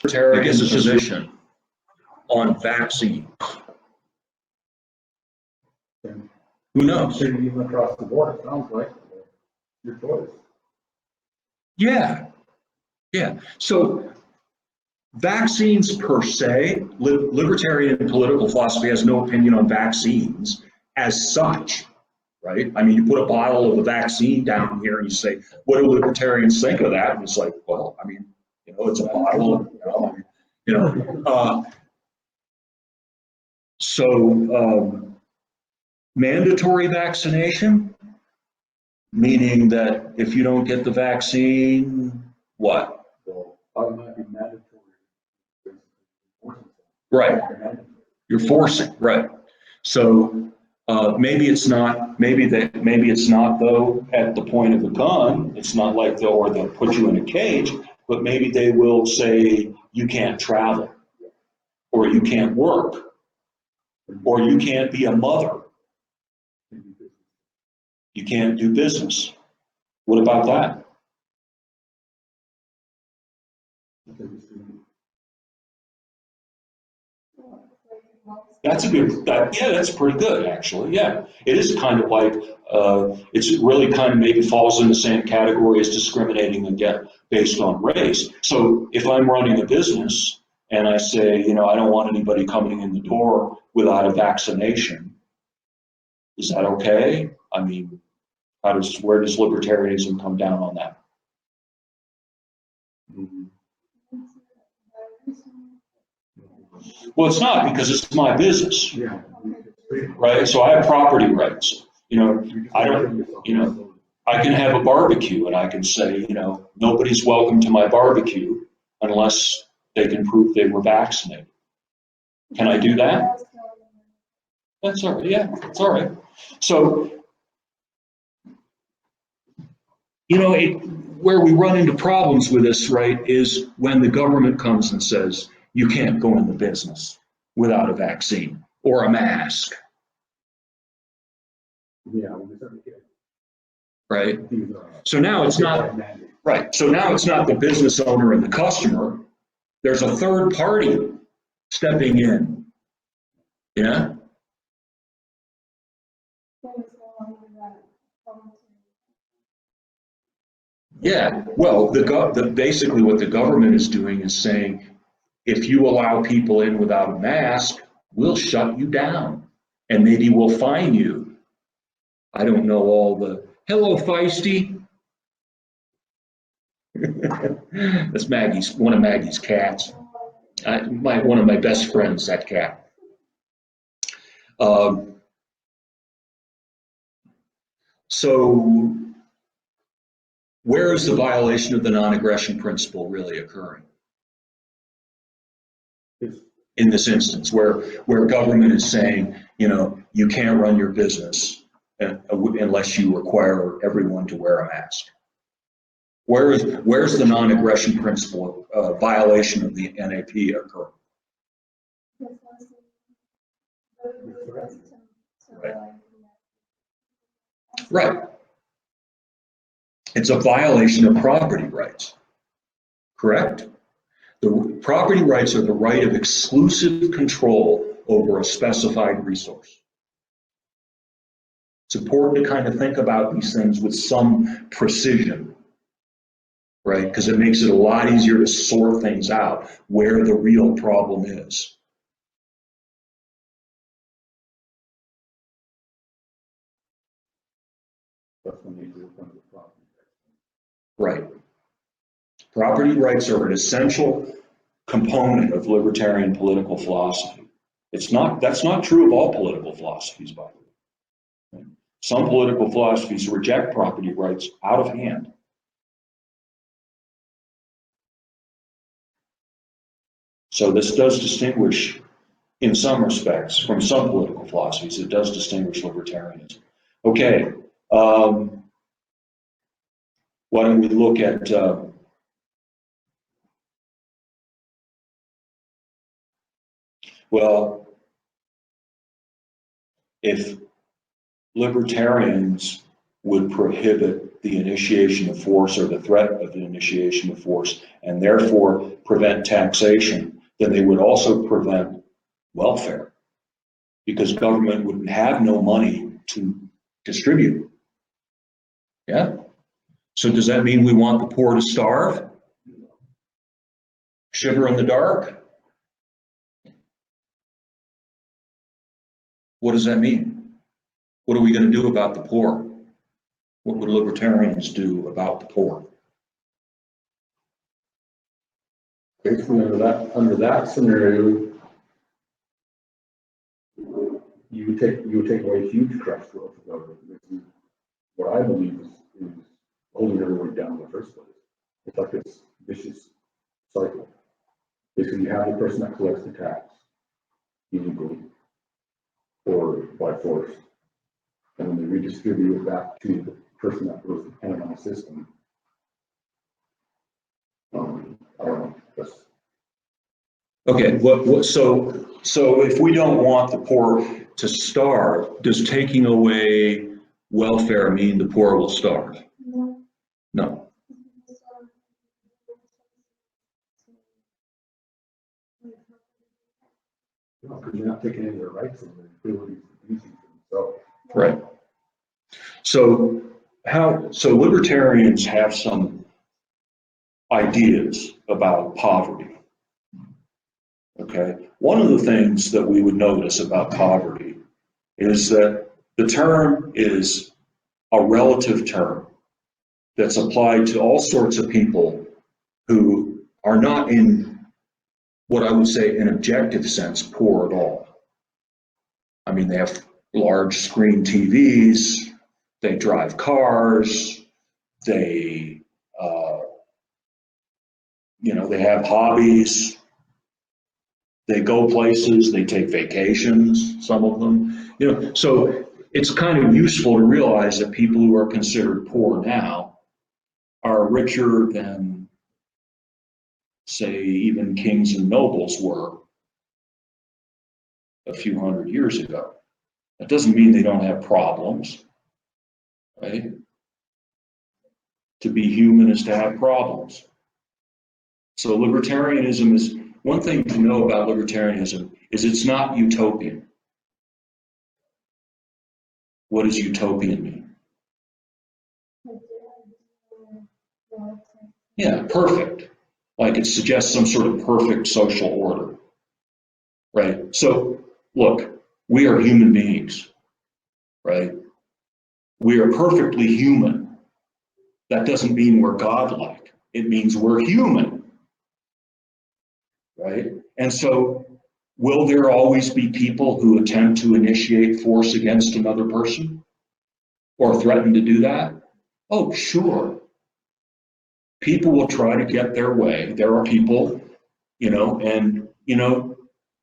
guess, a position on vaccine. Who knows? Even across the board, it sounds like your choice. Yeah. So vaccines per se, libertarian political philosophy has no opinion on vaccines as such, right? I mean, you put a bottle of a vaccine down here and you say, what do libertarians think of that? And it's like, well, I mean, it's a bottle, So mandatory vaccination, meaning that if you don't get the vaccine, what? So automatically mandatory. Right. You're forcing, right. So maybe it's not though at the point of a gun. It's not like they'll put you in a cage, but maybe they will say you can't travel, or you can't work, or you can't be a mother. You can't do business. What about that? That's that's pretty good, actually. Yeah, it is kind of like, it's really kind of maybe falls in the same category as discriminating again based on race. So if I'm running a business and I say, I don't want anybody coming in the door without a vaccination, is that okay? I mean, where does libertarianism come down on that? Well, it's not, because it's my business, right? So I have property rights. I can have a barbecue and I can say, nobody's welcome to my barbecue unless they can prove they were vaccinated. Can I do that? That's all right. Yeah, that's all right. So, where we run into problems with this, right, is when the government comes and says, you can't go into business without a vaccine or a mask. Yeah. Right? So now it's not, right. So now it's not the business owner and the customer. There's a third party stepping in. Yeah? Yeah. Well, basically what the government is doing is saying, if you allow people in without a mask, we'll shut you down, and maybe we'll fine you. I don't know all the, hello, Feisty. That's one of Maggie's cats. One of my best friends, that cat. So where is the violation of the non-aggression principle really occurring? In this instance, where government is saying, you can't run your business unless you require everyone to wear a mask. Where's the non-aggression principle violation of the NAP occurring? Right. It's a violation of property rights, correct? The property rights are the right of exclusive control over a specified resource. It's important to kind of think about these things with some precision, right? Because it makes it a lot easier to sort things out where the real problem is. nature of the property. Right. Property rights are an essential component of libertarian political philosophy. That's not true of all political philosophies, by the way. Some political philosophies reject property rights out of hand. So this does distinguish, in some respects, from some political philosophies, it does distinguish libertarianism. Okay, why don't we look at well, if libertarians would prohibit the initiation of force or the threat of the initiation of force and therefore prevent taxation, then they would also prevent welfare because government would have no money to distribute. Yeah? So does that mean we want the poor to starve? Shiver in the dark? What does that mean? What are we going to do about the poor? What would libertarians do about the poor? Basically, under that scenario, you would take away huge crush growth of government. What I believe is holding everyone down in the first place. It's like this vicious cycle. Basically, you have the person that collects the tax illegally or by force, and then they redistribute it back to the person that was dependent on the system. I don't know. Okay, so if we don't want the poor to starve, does taking away welfare mean the poor will starve? No. No, because you're not taking any of their rights and their abilities to do things for themselves. Right. So libertarians have some ideas about poverty. Okay, one of the things that we would notice about poverty is that the term is a relative term that's applied to all sorts of people who are not, in what I would say an objective sense, poor at all. I mean, they have large screen TVs, they drive cars, they they have hobbies, they go places, they take vacations, some of them, so it's kind of useful to realize that people who are considered poor now are richer than, say, even kings and nobles were a few hundred years ago. That doesn't mean they don't have problems, right? To be human is to have problems. So libertarianism is, one thing to know about libertarianism is it's not utopian. What does utopian mean? Yeah, perfect. Like it suggests some sort of perfect social order, right? So look, we are human beings, right? We are perfectly human. That doesn't mean we're godlike. It means we're human, right? And so will there always be people who attempt to initiate force against another person or threaten to do that? Oh, sure. People will try to get their way. There are people, and,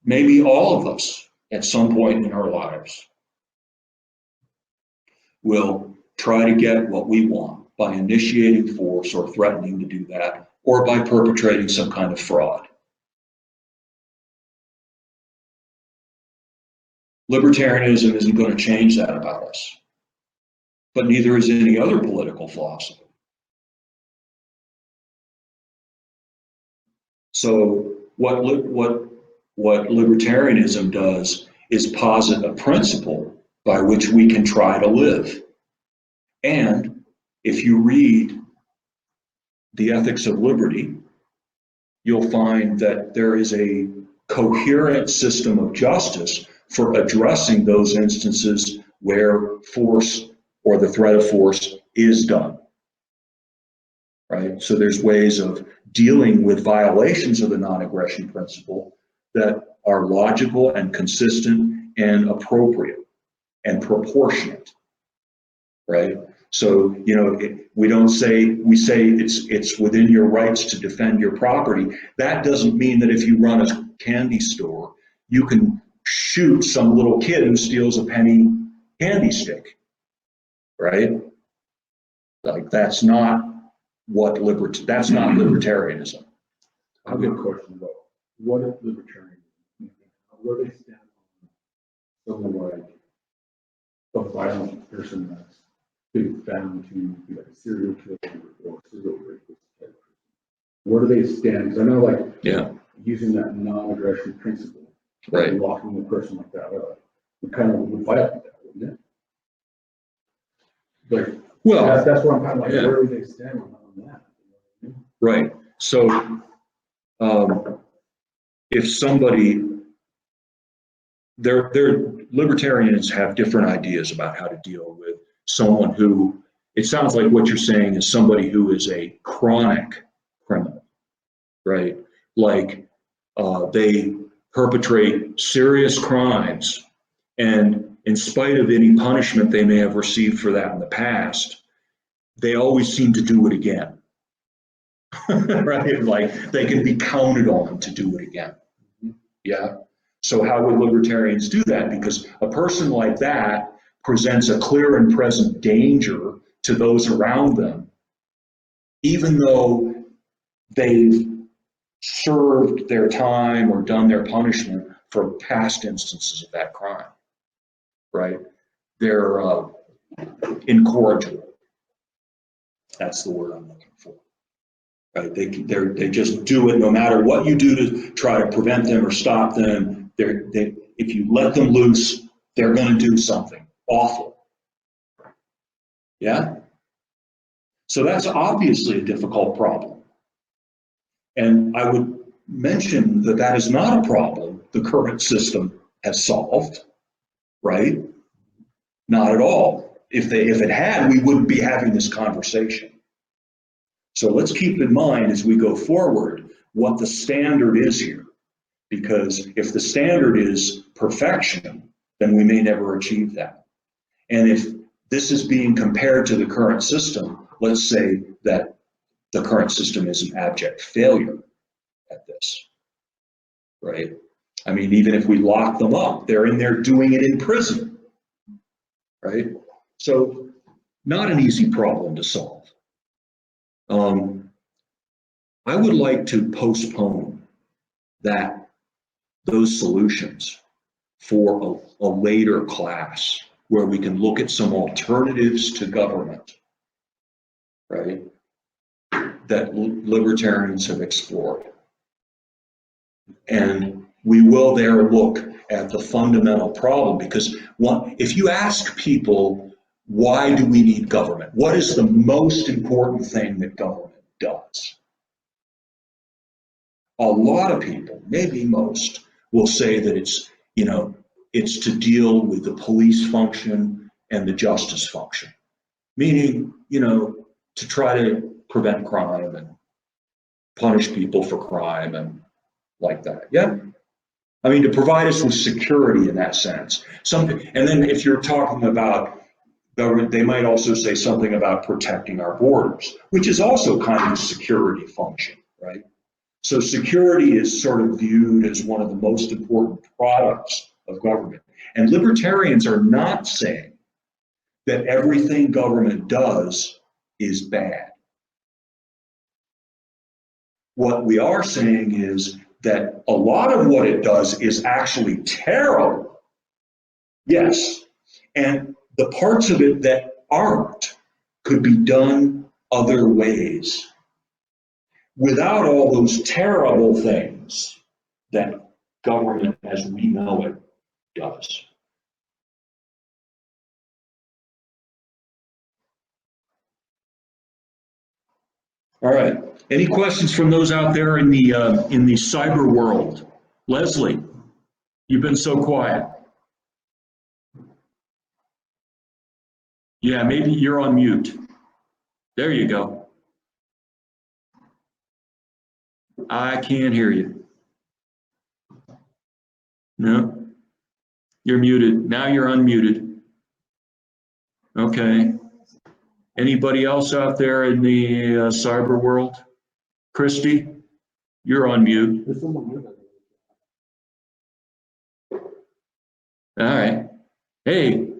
maybe all of us at some point in our lives will try to get what we want by initiating force or threatening to do that, or by perpetrating some kind of fraud. Libertarianism isn't going to change that about us, but neither is any other political philosophy. So what libertarianism does is posit a principle by which we can try to live. And if you read The Ethics of Liberty, you'll find that there is a coherent system of justice for addressing those instances where force or the threat of force is done. Right? So there's ways of dealing with violations of the non-aggression principle that are logical and consistent and appropriate and proportionate. Right? So, you know, we say it's within your rights to defend your property. That doesn't mean that if you run a candy store, you can shoot some little kid who steals a penny candy stick, right? Like that's not libertarianism. I have a question about what is libertarianism? Where they stand on something like a violent person that's been found to be like a serial killer or serial rapist type person. Where do they stand? Because I know, like, Yeah, using that non-aggression principle, right. locking a person like that up, would kind of violate that, wouldn't it? Like, Well, that's what I'm kind of like, yeah. where do they stand on that? Right. So if somebody, libertarians have different ideas about how to deal with someone who, it sounds like what you're saying is somebody who is a chronic criminal, right? Like they perpetrate serious crimes, and in spite of any punishment they may have received for that in the past, they always seem to do it again. Right? Like they can be counted on to do it again. Yeah. So how would libertarians do that? Because a person like that presents a clear and present danger to those around them, even though they've served their time or done their punishment for past instances of that crime. Right? They're incorrigible. That's the word I'm looking for. Right? They just do it no matter what you do to try to prevent them or stop them. If you let them loose, they're going to do something awful. Yeah? So that's obviously a difficult problem. And I would mention that that is not a problem the current system has solved, right? Not at all. If it had, we wouldn't be having this conversation. So let's keep in mind as we go forward what the standard is here. Because if the standard is perfection, then we may never achieve that. And if this is being compared to the current system, let's say that the current system is an abject failure at this, right? I mean, even if we lock them up, they're in there doing it in prison, right? So not an easy problem to solve. I would like to postpone those solutions for a later class where we can look at some alternatives to government, right, that libertarians have explored. And we will there look at the fundamental problem, because if you ask people, why do we need government? What is the most important thing that government does? A lot of people, maybe most, will say that it's to deal with the police function and the justice function, meaning, to try to prevent crime and punish people for crime and like that. Yeah. I mean, to provide us with security in that sense. And then if you're talking about government, they might also say something about protecting our borders, which is also kind of a security function, right? So security is sort of viewed as one of the most important products of government. And libertarians are not saying that everything government does is bad. What we are saying is that a lot of what it does is actually terrible. Yes. And the parts of it that aren't could be done other ways, without all those terrible things that government as we know it does. All right. Any questions from those out there in the cyber world? Leslie, you've been so quiet. Yeah, maybe you're on mute. There you go. I can't hear you. No, you're muted. Now you're unmuted. Okay. Anybody else out there in the cyber world? Christy, you're on mute. There's someone here that. All right. Hey,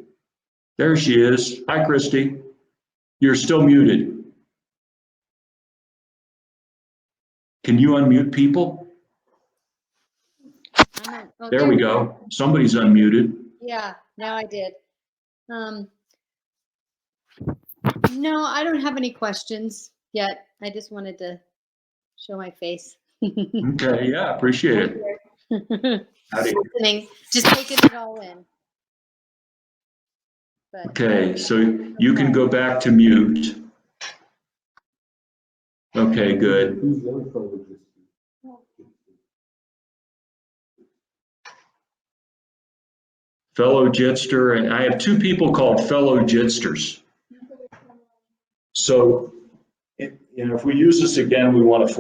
there she is. Hi, Christy. You're still muted. Can you unmute people? Oh, There we go. Somebody's unmuted. Yeah, now I did. No, I don't have any questions yet. I just wanted to show my face. Okay, yeah, appreciate it. Howdy. Listening, just taking it all in. But, Okay, so you can go back to mute. Okay, good. Who's the other fellow that just? Fellow Jitster, and I have two people called fellow Jitsters. So, if we use this again, we want to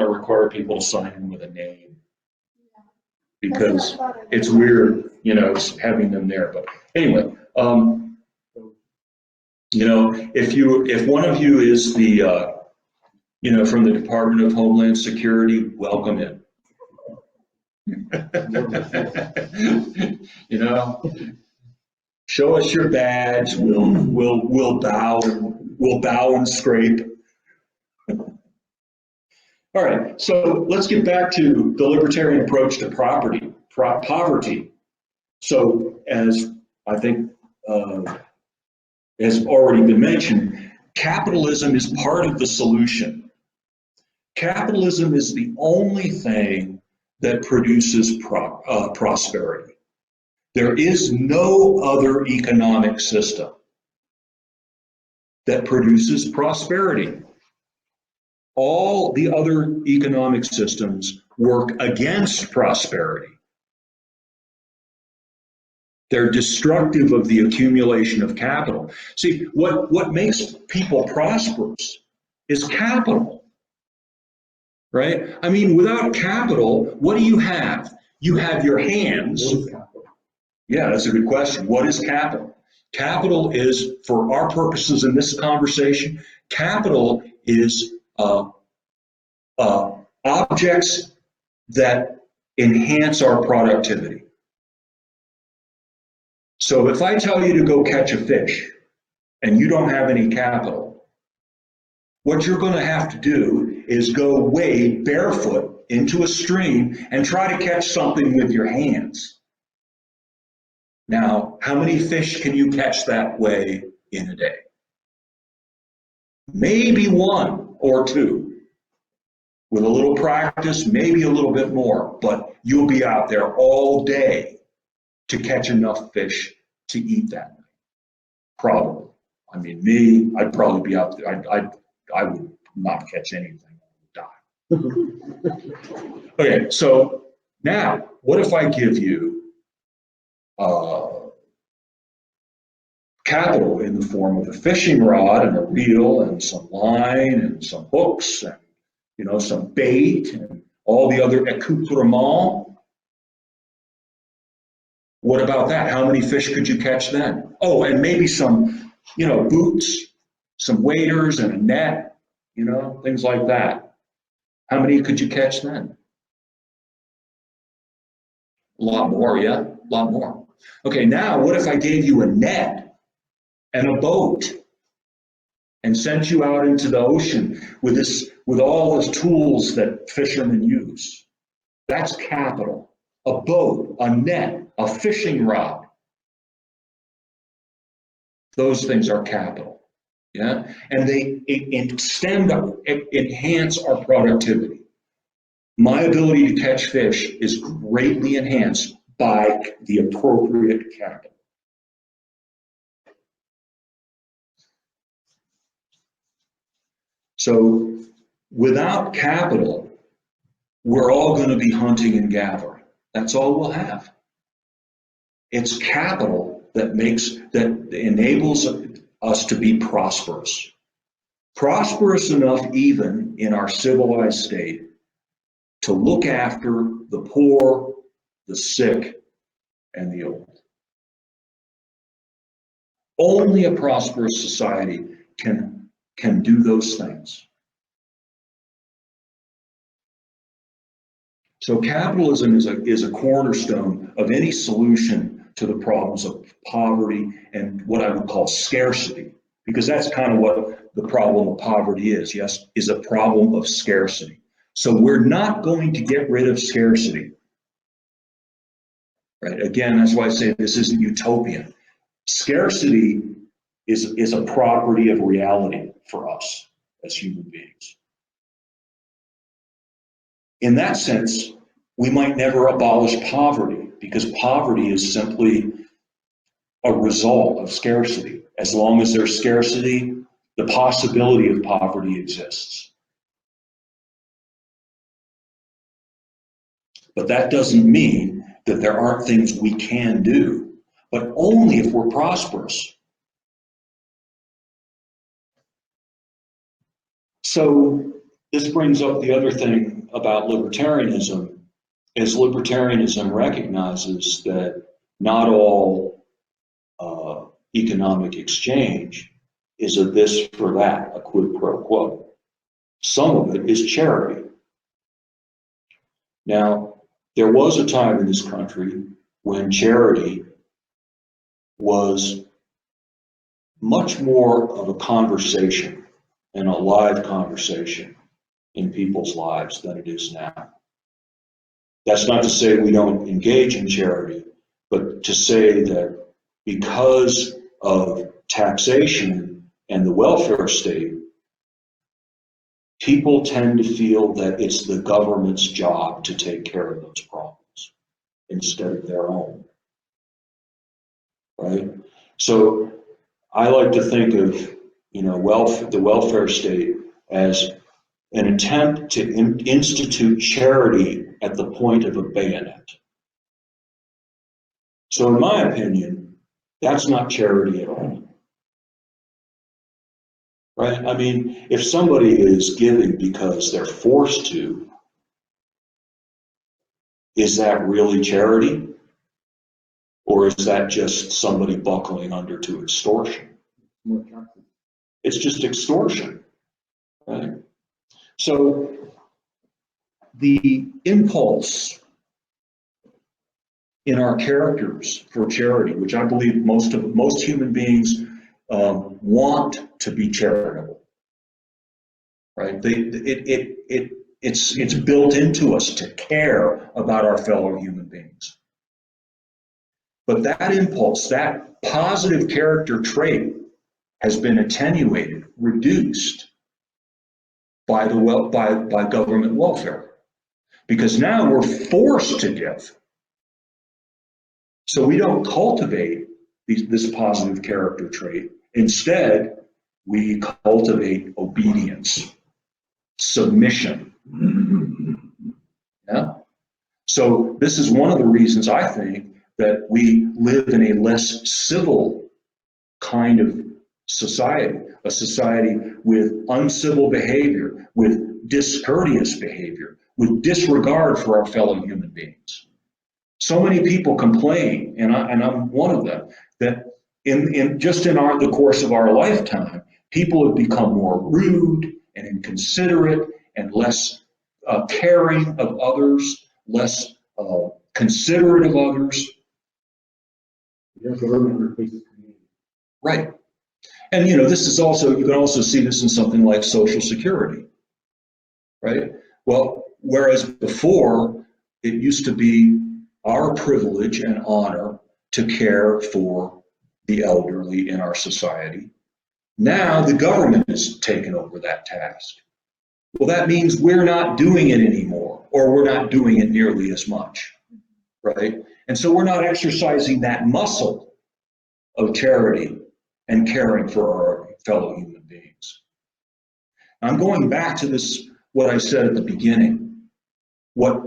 require people to sign in with a name. Because it's weird, having them there. But anyway, if one of you is the, from the Department of Homeland Security, welcome in. Show us your badge. We'll bow and scrape. All right, so let's get back to the libertarian approach to poverty. So, as I think has already been mentioned, capitalism is part of the solution. Capitalism is the only thing that produces prosperity. There is no other economic system that produces prosperity. All the other economic systems work against prosperity. They're destructive of the accumulation of capital. See, what makes people prosperous is capital, right? I mean, without capital, what do you have? You have your hands. What is capital? Yeah, that's a good question. What is capital? Capital is, for our purposes in this conversation, capital is objects that enhance our productivity. So if I tell you to go catch a fish and you don't have any capital, what you're going to have to do is go wade barefoot into a stream and try to catch something with your hands. Now, how many fish can you catch that way in a day? Maybe one or two. With a little practice, maybe a little bit more, but you'll be out there all day to catch enough fish to eat that night. Probably. I mean, me, I'd probably be out there. I would not catch anything. I would die. Okay, so now, what if I give you capital in the form of a fishing rod and a reel and some line and some hooks and some bait and all the other accoutrements? What about that? How many fish could you catch then? Oh, and maybe some, boots, some waders and a net, things like that. How many could you catch then? A lot more, yeah, a lot more. Okay, now what if I gave you a net and a boat and sent you out into the ocean with all those tools that fishermen use? That's capital. A boat, a net, a fishing rod. Those things are capital, yeah? And they enhance our productivity. My ability to catch fish is greatly enhanced by the appropriate capital. So without capital, we're all going to be hunting and gathering. That's all we'll have. It's capital that enables us to be prosperous. prosperous enough even in our civilized state to look after the poor, the sick, and the old. Only a prosperous society can do those things. So capitalism is a cornerstone of any solution to the problems of poverty and what I would call scarcity, because that's kind of what the problem of poverty is, yes, is a problem of scarcity. So we're not going to get rid of scarcity, right? Again, that's why I say this isn't utopian. Scarcity is a property of reality for us as human beings. In that sense, we might never abolish poverty because poverty is simply a result of scarcity. As long as there's scarcity, the possibility of poverty exists. But that doesn't mean that there aren't things we can do, but only if we're prosperous. So this brings up the other thing about libertarianism, is libertarianism recognizes that not all economic exchange is a this for that, a quid pro quo. Some of it is charity. Now, there was a time in this country when charity was much more of a conversation and a live conversation in people's lives than it is now. That's not to say we don't engage in charity, but to say that because of taxation and the welfare state, people tend to feel that it's the government's job to take care of those problems instead of their own, right? So I like to think of, the welfare state as an attempt to institute charity at the point of a bayonet. So in my opinion, that's not charity at all. Right? I mean, if somebody is giving because they're forced to, is that really charity? Or is that just somebody buckling under to extortion? It's just extortion, right? So the impulse in our characters for charity, which I believe most human beings want to be charitable, right? It's built into us to care about our fellow human beings. But that impulse, that positive character trait, has been attenuated, reduced by government welfare, because now we're forced to give. So we don't cultivate this positive character trait. Instead, we cultivate obedience, submission. Yeah. So this is one of the reasons I think that we live in a less civil kind of society, a society with uncivil behavior, with discourteous behavior, with disregard for our fellow human beings. So many people complain, and I'm one of them, that in the course of our lifetime, people have become more rude and inconsiderate and less caring of others, less considerate of others. Right. And this is also, you can also see this in something like Social Security, right? Well, whereas before it used to be our privilege and honor to care for the elderly in our society, now the government has taken over that task. Well, that means we're not doing it anymore, or we're not doing it nearly as much, right? And so we're not exercising that muscle of charity and caring for our fellow human beings. I'm going back to this, what I said at the beginning. What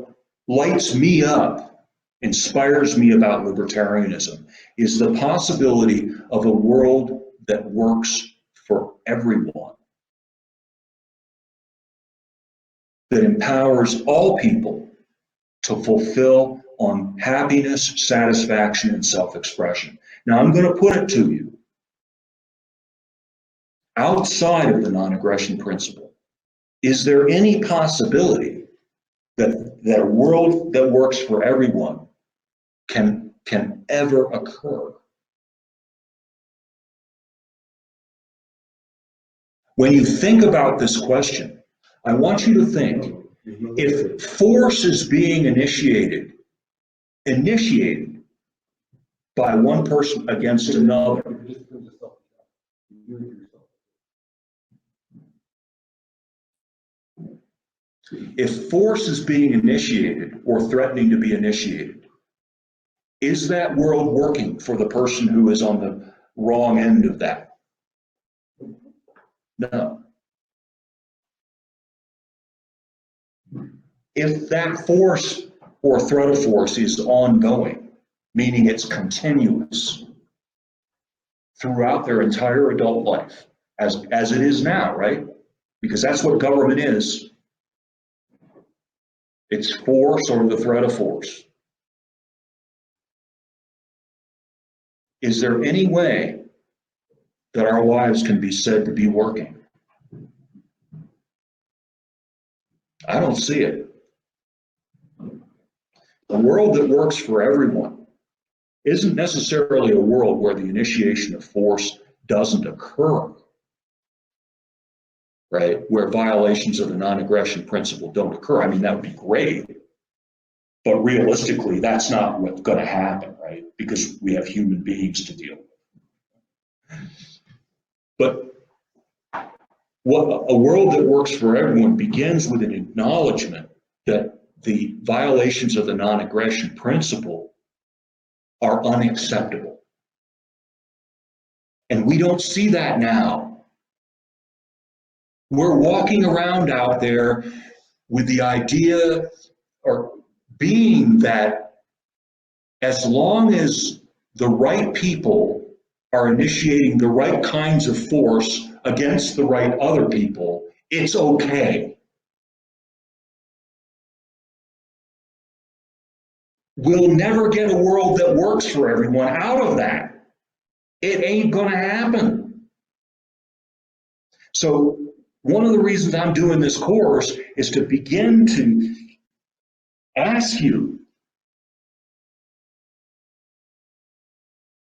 lights me up, inspires me about libertarianism, is the possibility of a world that works for everyone. that empowers all people to fulfill on happiness, satisfaction, and self-expression. Now, I'm going to put it to you. Outside of the non-aggression principle, is there any possibility that a world that works for everyone can ever occur? When you think about this question, I want you to think, if force is being initiated by one person against another, if force is being initiated or threatening to be initiated, is that world working for the person who is on the wrong end of that? No. If that force or threat of force is ongoing, meaning it's continuous throughout their entire adult life, as it is now, right? Because that's what government is. It's force or the threat of force. Is there any way that our lives can be said to be working? I don't see it. A world that works for everyone isn't necessarily a world where the initiation of force doesn't occur, right? Where violations of the non-aggression principle don't occur. I mean, that would be great, but realistically, that's not what's going to happen, right? Because we have human beings to deal with. But what a world that works for everyone begins with an acknowledgement that the violations of the non-aggression principle are unacceptable. And we don't see that now. We're walking around out there with the idea or being that as long as the right people are initiating the right kinds of force against the right other people, it's okay. We'll never get a world that works for everyone out of that. It ain't gonna happen. So one of the reasons I'm doing this course is to begin to ask you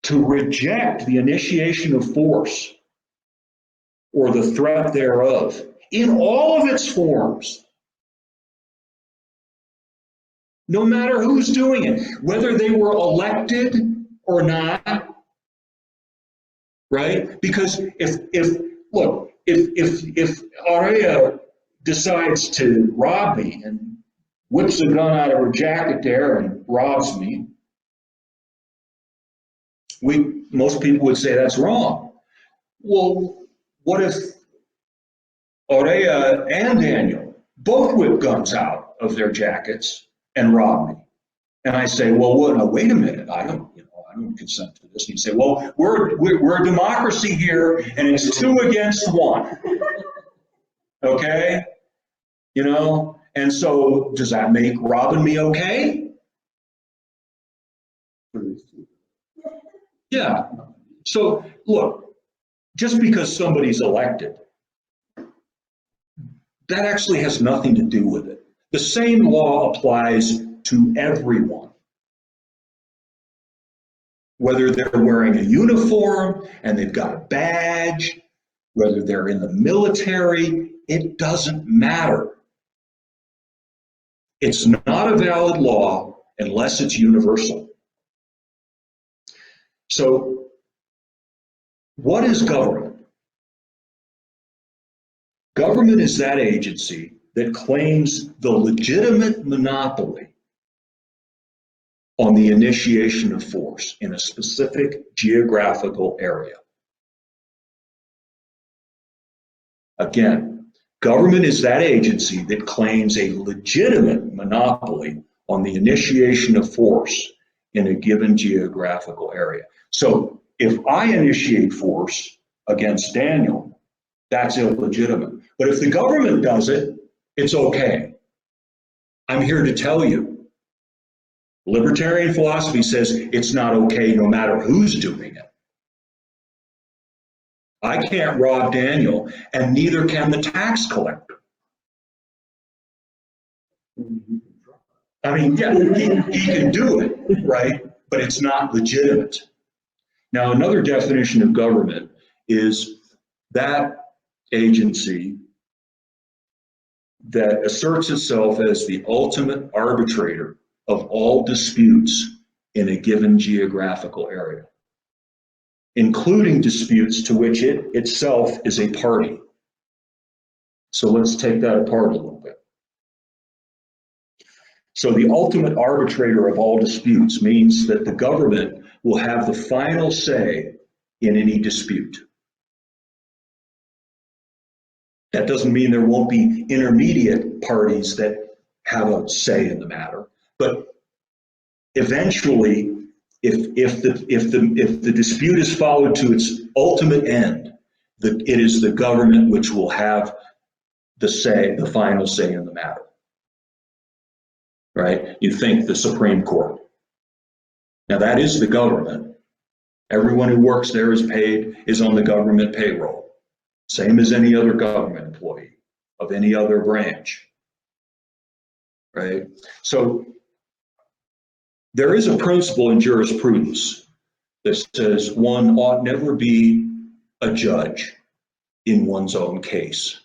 to reject the initiation of force or the threat thereof in all of its forms. No matter who's doing it, whether they were elected or not, right? Because if Aurea decides to rob me and whips a gun out of her jacket there and robs me, most people would say that's wrong. Well, what if Aurea and Daniel both whip guns out of their jackets and rob me? And I say, well, no, wait a minute, I don't consent to this. And you say, well, we're a democracy here, and it's 2 against 1. Okay, and so does that make robbing me okay? Yeah. So look, just because somebody's elected, that actually has nothing to do with it. The same law applies to everyone. Whether they're wearing a uniform and they've got a badge, whether they're in the military, it doesn't matter. It's not a valid law unless it's universal. So, what is government? Government is that agency that claims the legitimate monopoly on the initiation of force in a specific geographical area. Again, government is that agency that claims a legitimate monopoly on the initiation of force in a given geographical area. So if I initiate force against Daniel, that's illegitimate. But if the government does it, it's okay. I'm here to tell you, libertarian philosophy says it's not okay no matter who's doing it. I can't rob Daniel, and neither can the tax collector. I mean, yeah, he can do it, right? But it's not legitimate. Now, another definition of government is that agency that asserts itself as the ultimate arbitrator of all disputes in a given geographical area, including disputes to which it itself is a party. So let's take that apart a little bit. So the ultimate arbitrator of all disputes means that the government will have the final say in any dispute. That doesn't mean there won't be intermediate parties that have a say in the matter, but eventually, if the dispute is followed to its ultimate end, it is the government which will have the final say in the matter. Right? You think the Supreme Court. Now that is the government. Everyone who works there is on the government payroll. Same as any other government employee of any other branch. Right? So there is a principle in jurisprudence that says one ought never be a judge in one's own case.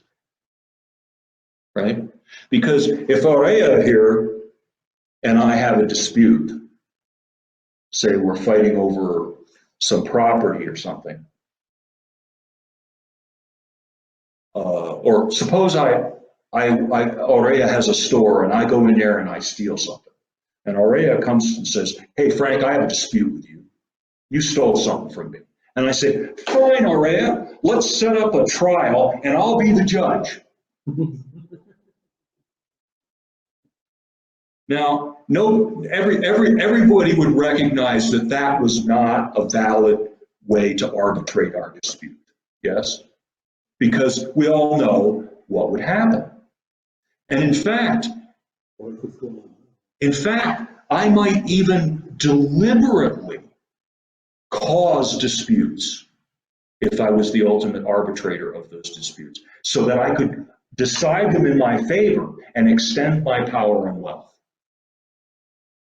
Right? Because if Aurea here and I have a dispute, say we're fighting over some property or something, or suppose Aurea has a store and I go in there and I steal something, and Aurea comes and says, "Hey Frank, I have a dispute with you. You stole something from me." And I say, "Fine, Aurea, let's set up a trial and I'll be the judge." Now, everybody would recognize that that was not a valid way to arbitrate our dispute, yes? Because we all know what would happen. And in fact, I might even deliberately cause disputes if I was the ultimate arbitrator of those disputes, so that I could decide them in my favor and extend my power and wealth.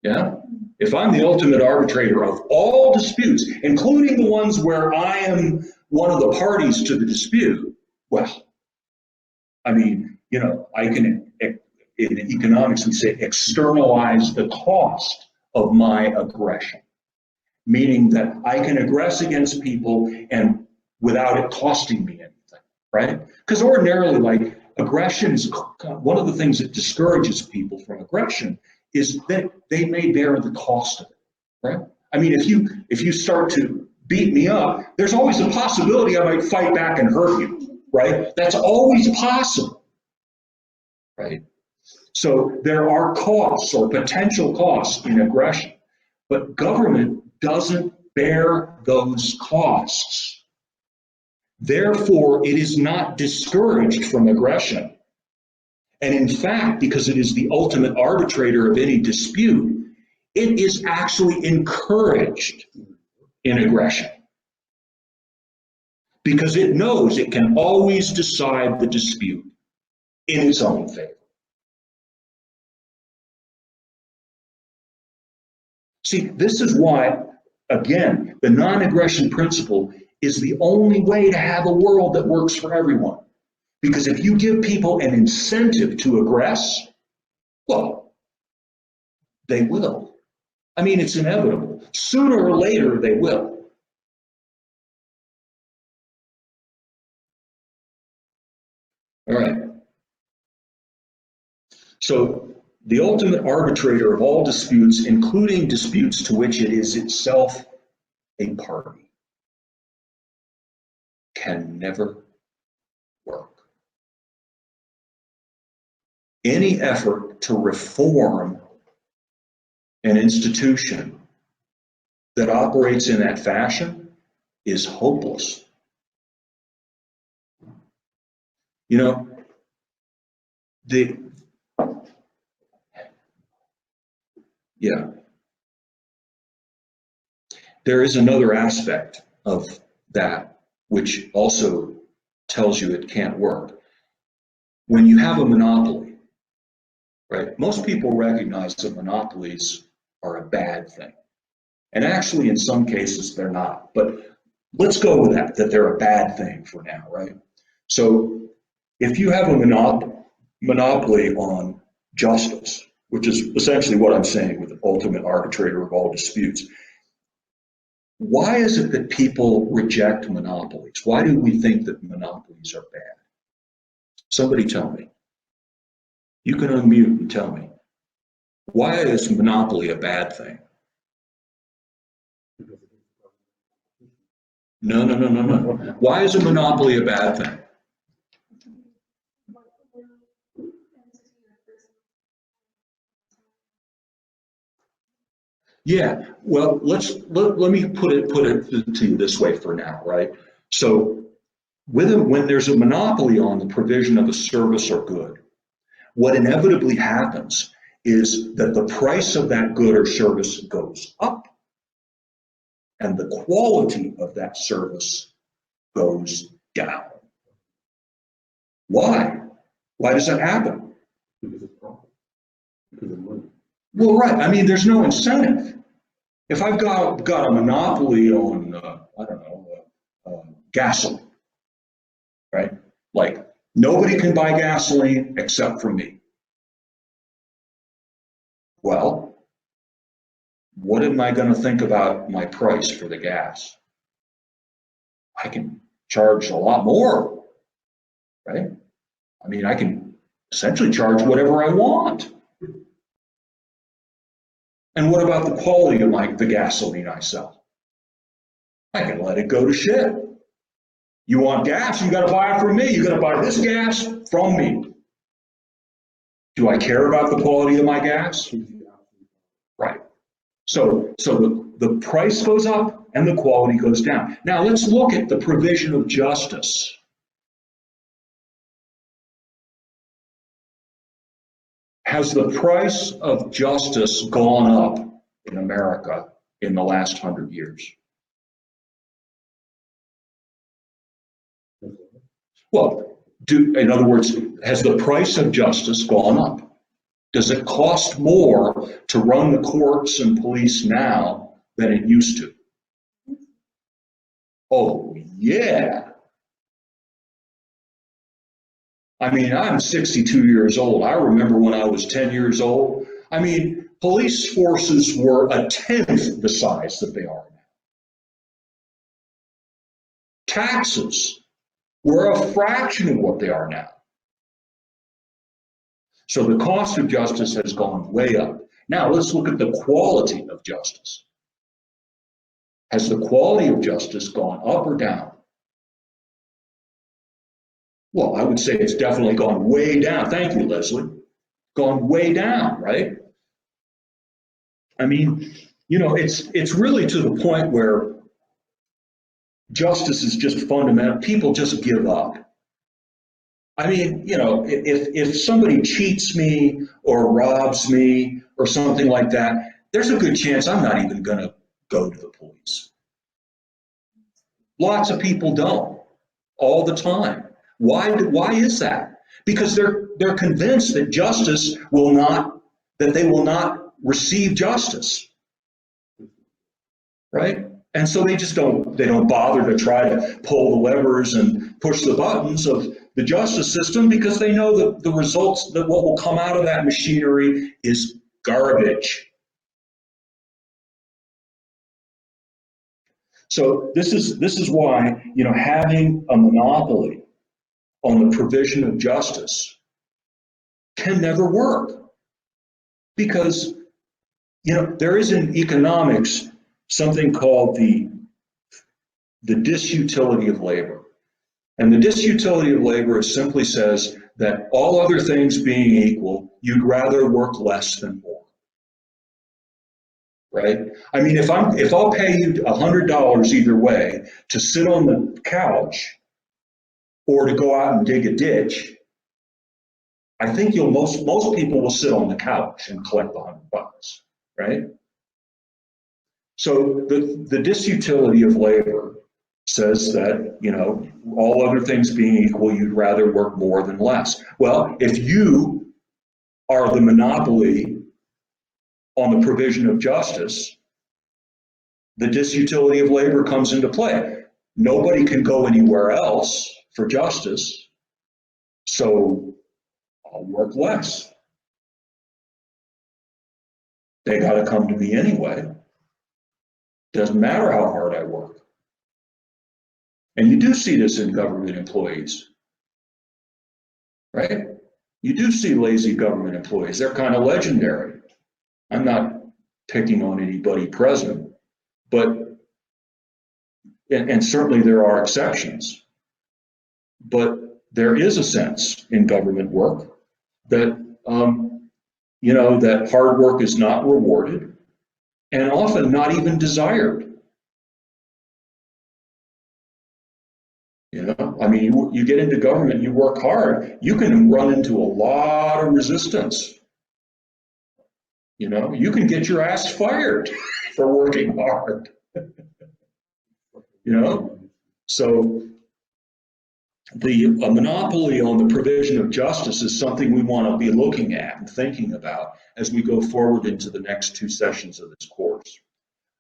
Yeah? If I'm the ultimate arbitrator of all disputes, including the ones where I am one of the parties to the dispute, well, I mean, I can, in economics, we say externalize the cost of my aggression, meaning that I can aggress against people and without it costing me anything, right? Because ordinarily, like, aggression is one of the things that discourages people from aggression is that they may bear the cost of it, right? I mean, if you start to beat me up, there's always a possibility I might fight back and hurt you, right? That's always possible, right? So there are costs or potential costs in aggression, but government doesn't bear those costs. Therefore, it is not discouraged from aggression. And in fact, because it is the ultimate arbitrator of any dispute, it is actually encouraged in aggression. Because it knows it can always decide the dispute in its own favor. See, this is why, again, the non-aggression principle is the only way to have a world that works for everyone. Because if you give people an incentive to aggress, well, they will. I mean, it's inevitable. Sooner or later, they will. All right. So the ultimate arbitrator of all disputes, including disputes to which it is itself a party, can never work. Any effort to reform an institution that operates in that fashion is hopeless. Yeah. There is another aspect of that which also tells you it can't work. When you have a monopoly, right? Most people recognize that monopolies are a bad thing. And actually, in some cases, they're not. But let's go with that they're a bad thing for now, right? So if you have a monopoly on justice, which is essentially what I'm saying with the ultimate arbitrator of all disputes, why is it that people reject monopolies? Why do we think that monopolies are bad? Somebody tell me. You can unmute and tell me. Why is monopoly a bad thing? No. Why is a monopoly a bad thing? Yeah, well, let me put it to you this way for now, right? So when there's a monopoly on the provision of a service or good, what inevitably happens is that the price of that good or service goes up and the quality of that service goes down. Why? Why does that happen? Because it's profit. Because of money. Well, right. I mean, there's no incentive. If I've got a monopoly on, I don't know, gasoline, right? Like nobody can buy gasoline except for me. Well, what am I going to think about my price for the gas? I can charge a lot more, right? I mean, I can essentially charge whatever I want. And what about the quality of the gasoline I sell? I can let it go to shit. You want gas, you got to buy it from me. You got to buy this gas from me. Do I care about the quality of my gas? Right. So the price goes up and the quality goes down. Now let's look at the provision of justice. Has the price of justice gone up in America in the last 100 years? Well, in other words, has the price of justice gone up? Does it cost more to run the courts and police now than it used to? Oh, yeah. I mean, I'm 62 years old. I remember when I was 10 years old. I mean, police forces were a tenth the size that they are now. Taxes were a fraction of what they are now. So the cost of justice has gone way up. Now let's look at the quality of justice. Has the quality of justice gone up or down? Well, I would say it's definitely gone way down. Thank you, Leslie. Gone way down, right? I mean, you know, it's really to the point where justice is just fundamental. People just give up. I mean, you know, if somebody cheats me or robs me or something like that, there's a good chance I'm not even going to go to the police. Lots of people don't, all the time. Why is that? Because they're convinced that they will not receive justice, right? And so they don't bother to try to pull the levers and push the buttons of the justice system because they know that the results, that what will come out of that machinery is garbage. So this is why, you know, having a monopoly on the provision of justice can never work, because, you know, there is in economics something called the disutility of labor. And the disutility of labor simply says that all other things being equal, you'd rather work less than more. Right? I mean, if I'll pay you $100 either way to sit on the couch or to go out and dig a ditch, I think most people will sit on the couch and collect the $100. right? So the disutility of labor says that, you know, all other things being equal, you'd rather work more than less. Well, if you are the monopoly on the provision of justice, the disutility of labor comes into play. Nobody can go anywhere else for justice, so I'll work less. They got to come to me anyway. Doesn't matter how hard I work. And you do see this in government employees, right? You do see lazy government employees. They're kind of legendary. I'm not picking on anybody present, but, and certainly there are exceptions, but there is a sense in government work that, you know, that hard work is not rewarded and often not even desired. You know, I mean, you get into government, you work hard, you can run into a lot of resistance. You know, you can get your ass fired for working hard. You know, so a monopoly on the provision of justice is something we want to be looking at and thinking about as we go forward into the next 2 sessions of this course.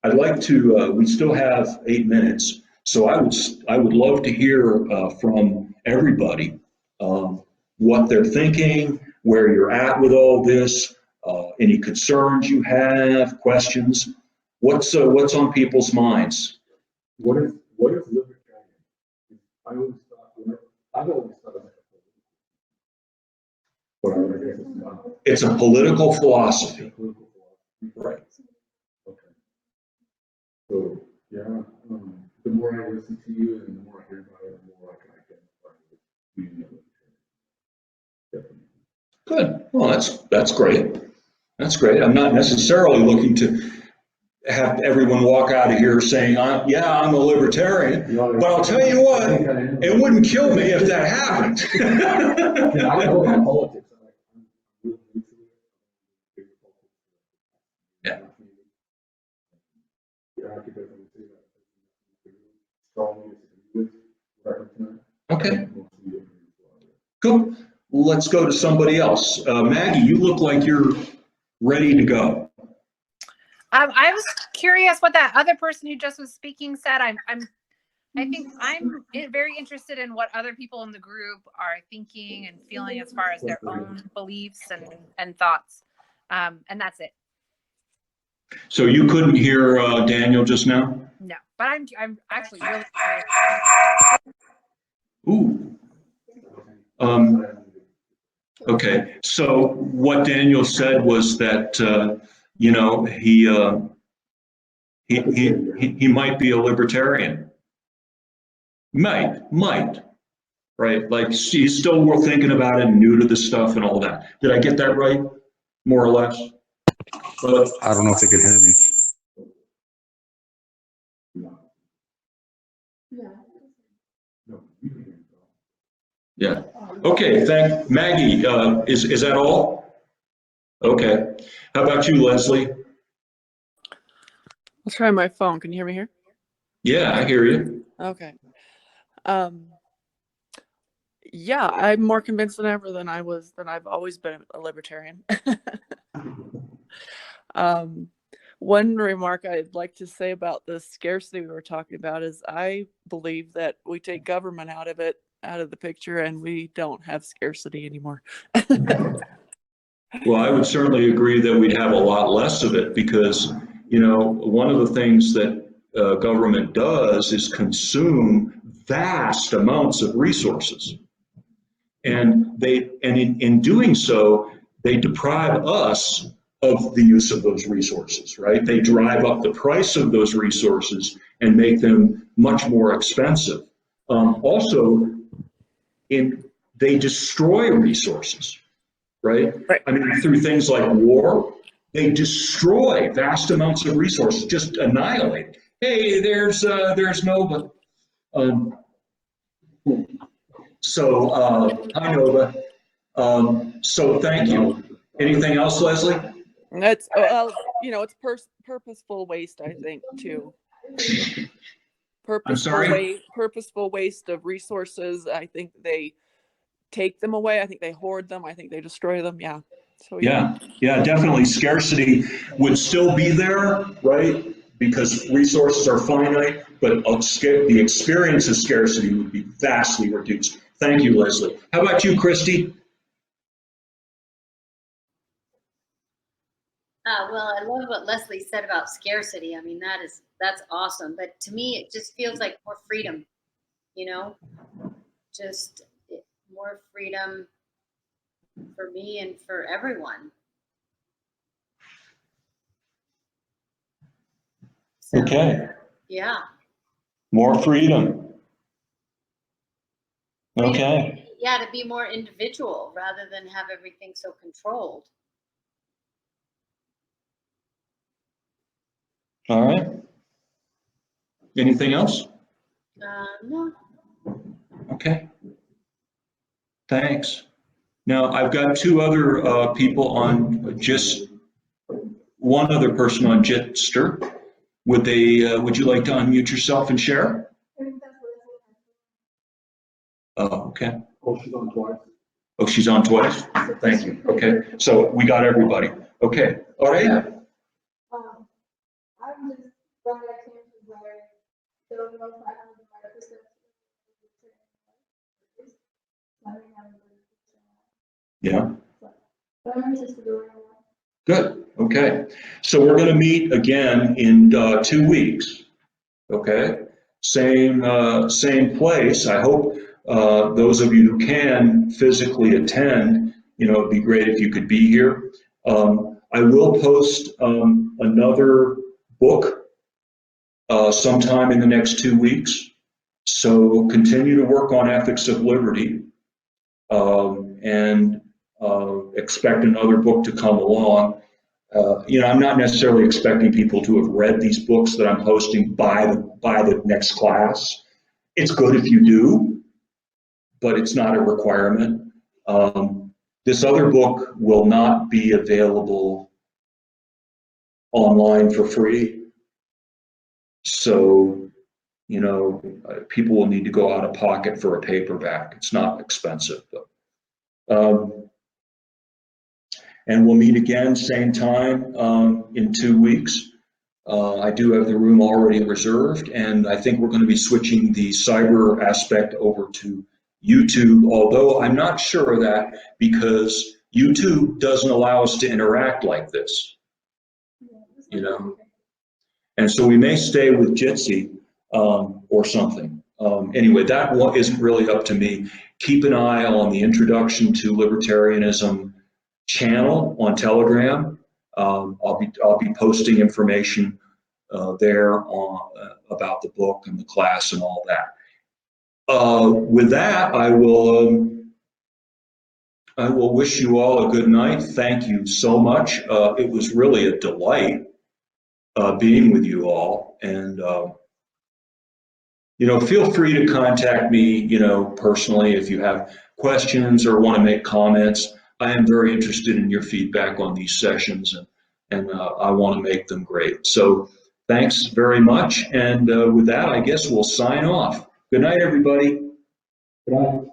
I'd like to, we still have 8 minutes, so I would love to hear from everybody what they're thinking, where you're at with all this, any concerns you have, questions. What's on people's minds? What is libertarian? I've always thought of it, but I guess it's not. It's a political philosophy. Right. Okay. So, yeah, the more I listen to you and the more I hear about it, the more I can identify with being a libertarian. Definitely. Good. Well, that's great. That's great. I'm not necessarily looking to have everyone walk out of here saying, yeah, I'm a libertarian, but I'll tell you what, it wouldn't kill me if that happened. Yeah, I know about politics. Yeah. I could definitely say that. Strongly disagree with what I heard tonight. Okay. Cool. Let's go to somebody else. Maggie, you look like you're ready to go. I was curious what that other person who just was speaking said. I think I'm very interested in what other people in the group are thinking and feeling as far as their own beliefs and thoughts. And that's it. So you couldn't hear Daniel just now? No, but I'm actually really curious. Ooh. Okay. So what Daniel said was that you know, he might be a libertarian. Might, right? Like he's still thinking about it and new to this stuff and all that. Did I get that right? More or less? But I don't know if they could hear me. yeah. Okay, thank Maggie. Is that all? Okay. How about you, Leslie? I'll try my phone. Can you hear me here? Yeah, I hear you. Okay. Yeah, I'm more convinced than ever than I've always been a libertarian. One remark I'd like to say about the scarcity we were talking about is I believe that we take government out of the picture and we don't have scarcity anymore. Well, I would certainly agree that we'd have a lot less of it because, you know, one of the things that government does is consume vast amounts of resources. And in doing so, they deprive us of the use of those resources, right? They drive up the price of those resources and make them much more expensive. Also, they destroy resources, right? I mean, through things like war, they destroy vast amounts of resources, just annihilate. Hey, there's Nova. Hi, Nova. So thank you. Anything else, Leslie? And that's, it's purposeful waste, I think, too. sorry? Purposeful waste of resources. I think they take them away. I think they hoard them. I think they destroy them. Yeah. So Yeah, definitely. Scarcity would still be there, right? Because resources are finite, but the experience of scarcity would be vastly reduced. Thank you, Leslie. How about you, Christy? Well, I love what Leslie said about scarcity. I mean, that's awesome. But to me, it just feels like more freedom, just more freedom for me and for everyone. So, Okay. Yeah. More freedom. Okay. Yeah, to be more individual rather than have everything so controlled. All right. Anything else? No. Okay. Thanks. Now, I've got two other people on just one other person on Jitster. Would you like to unmute yourself and share? Oh, okay. Oh, she's on twice. Oh, she's on twice? Thank you. Okay. So we got everybody. Okay. All right. I'm just glad I came to where there don't know if I have the right perception. Yeah. But I'm interested in it. Good. Okay. So we're going to meet again in 2 weeks. Okay. Same place. I hope those of you who can physically attend, it'd be great if you could be here. I will post another book sometime in the next 2 weeks. So continue to work on ethics of liberty and expect another book to come along. I'm not necessarily expecting people to have read these books that I'm posting by the next class. It's good if you do, but it's not a requirement. This other book will not be available online for free. So, people will need to go out of pocket for a paperback. It's not expensive, though. And we'll meet again, same time, in 2 weeks. I do have the room already reserved, and I think we're going to be switching the cyber aspect over to YouTube, although I'm not sure of that because YouTube doesn't allow us to interact like this, And so we may stay with Jitsi or something. Anyway, that one isn't really up to me. Keep an eye on the Introduction to Libertarianism channel on Telegram. I'll be posting information there about the book and the class and all that. With that, I will wish you all a good night. Thank you so much. It was really a delight being with you all, and feel free to contact me, personally if you have questions or want to make comments. I am very interested in your feedback on these sessions, and I want to make them great. So thanks very much. And with that, I guess we'll sign off. Good night, everybody. Good night.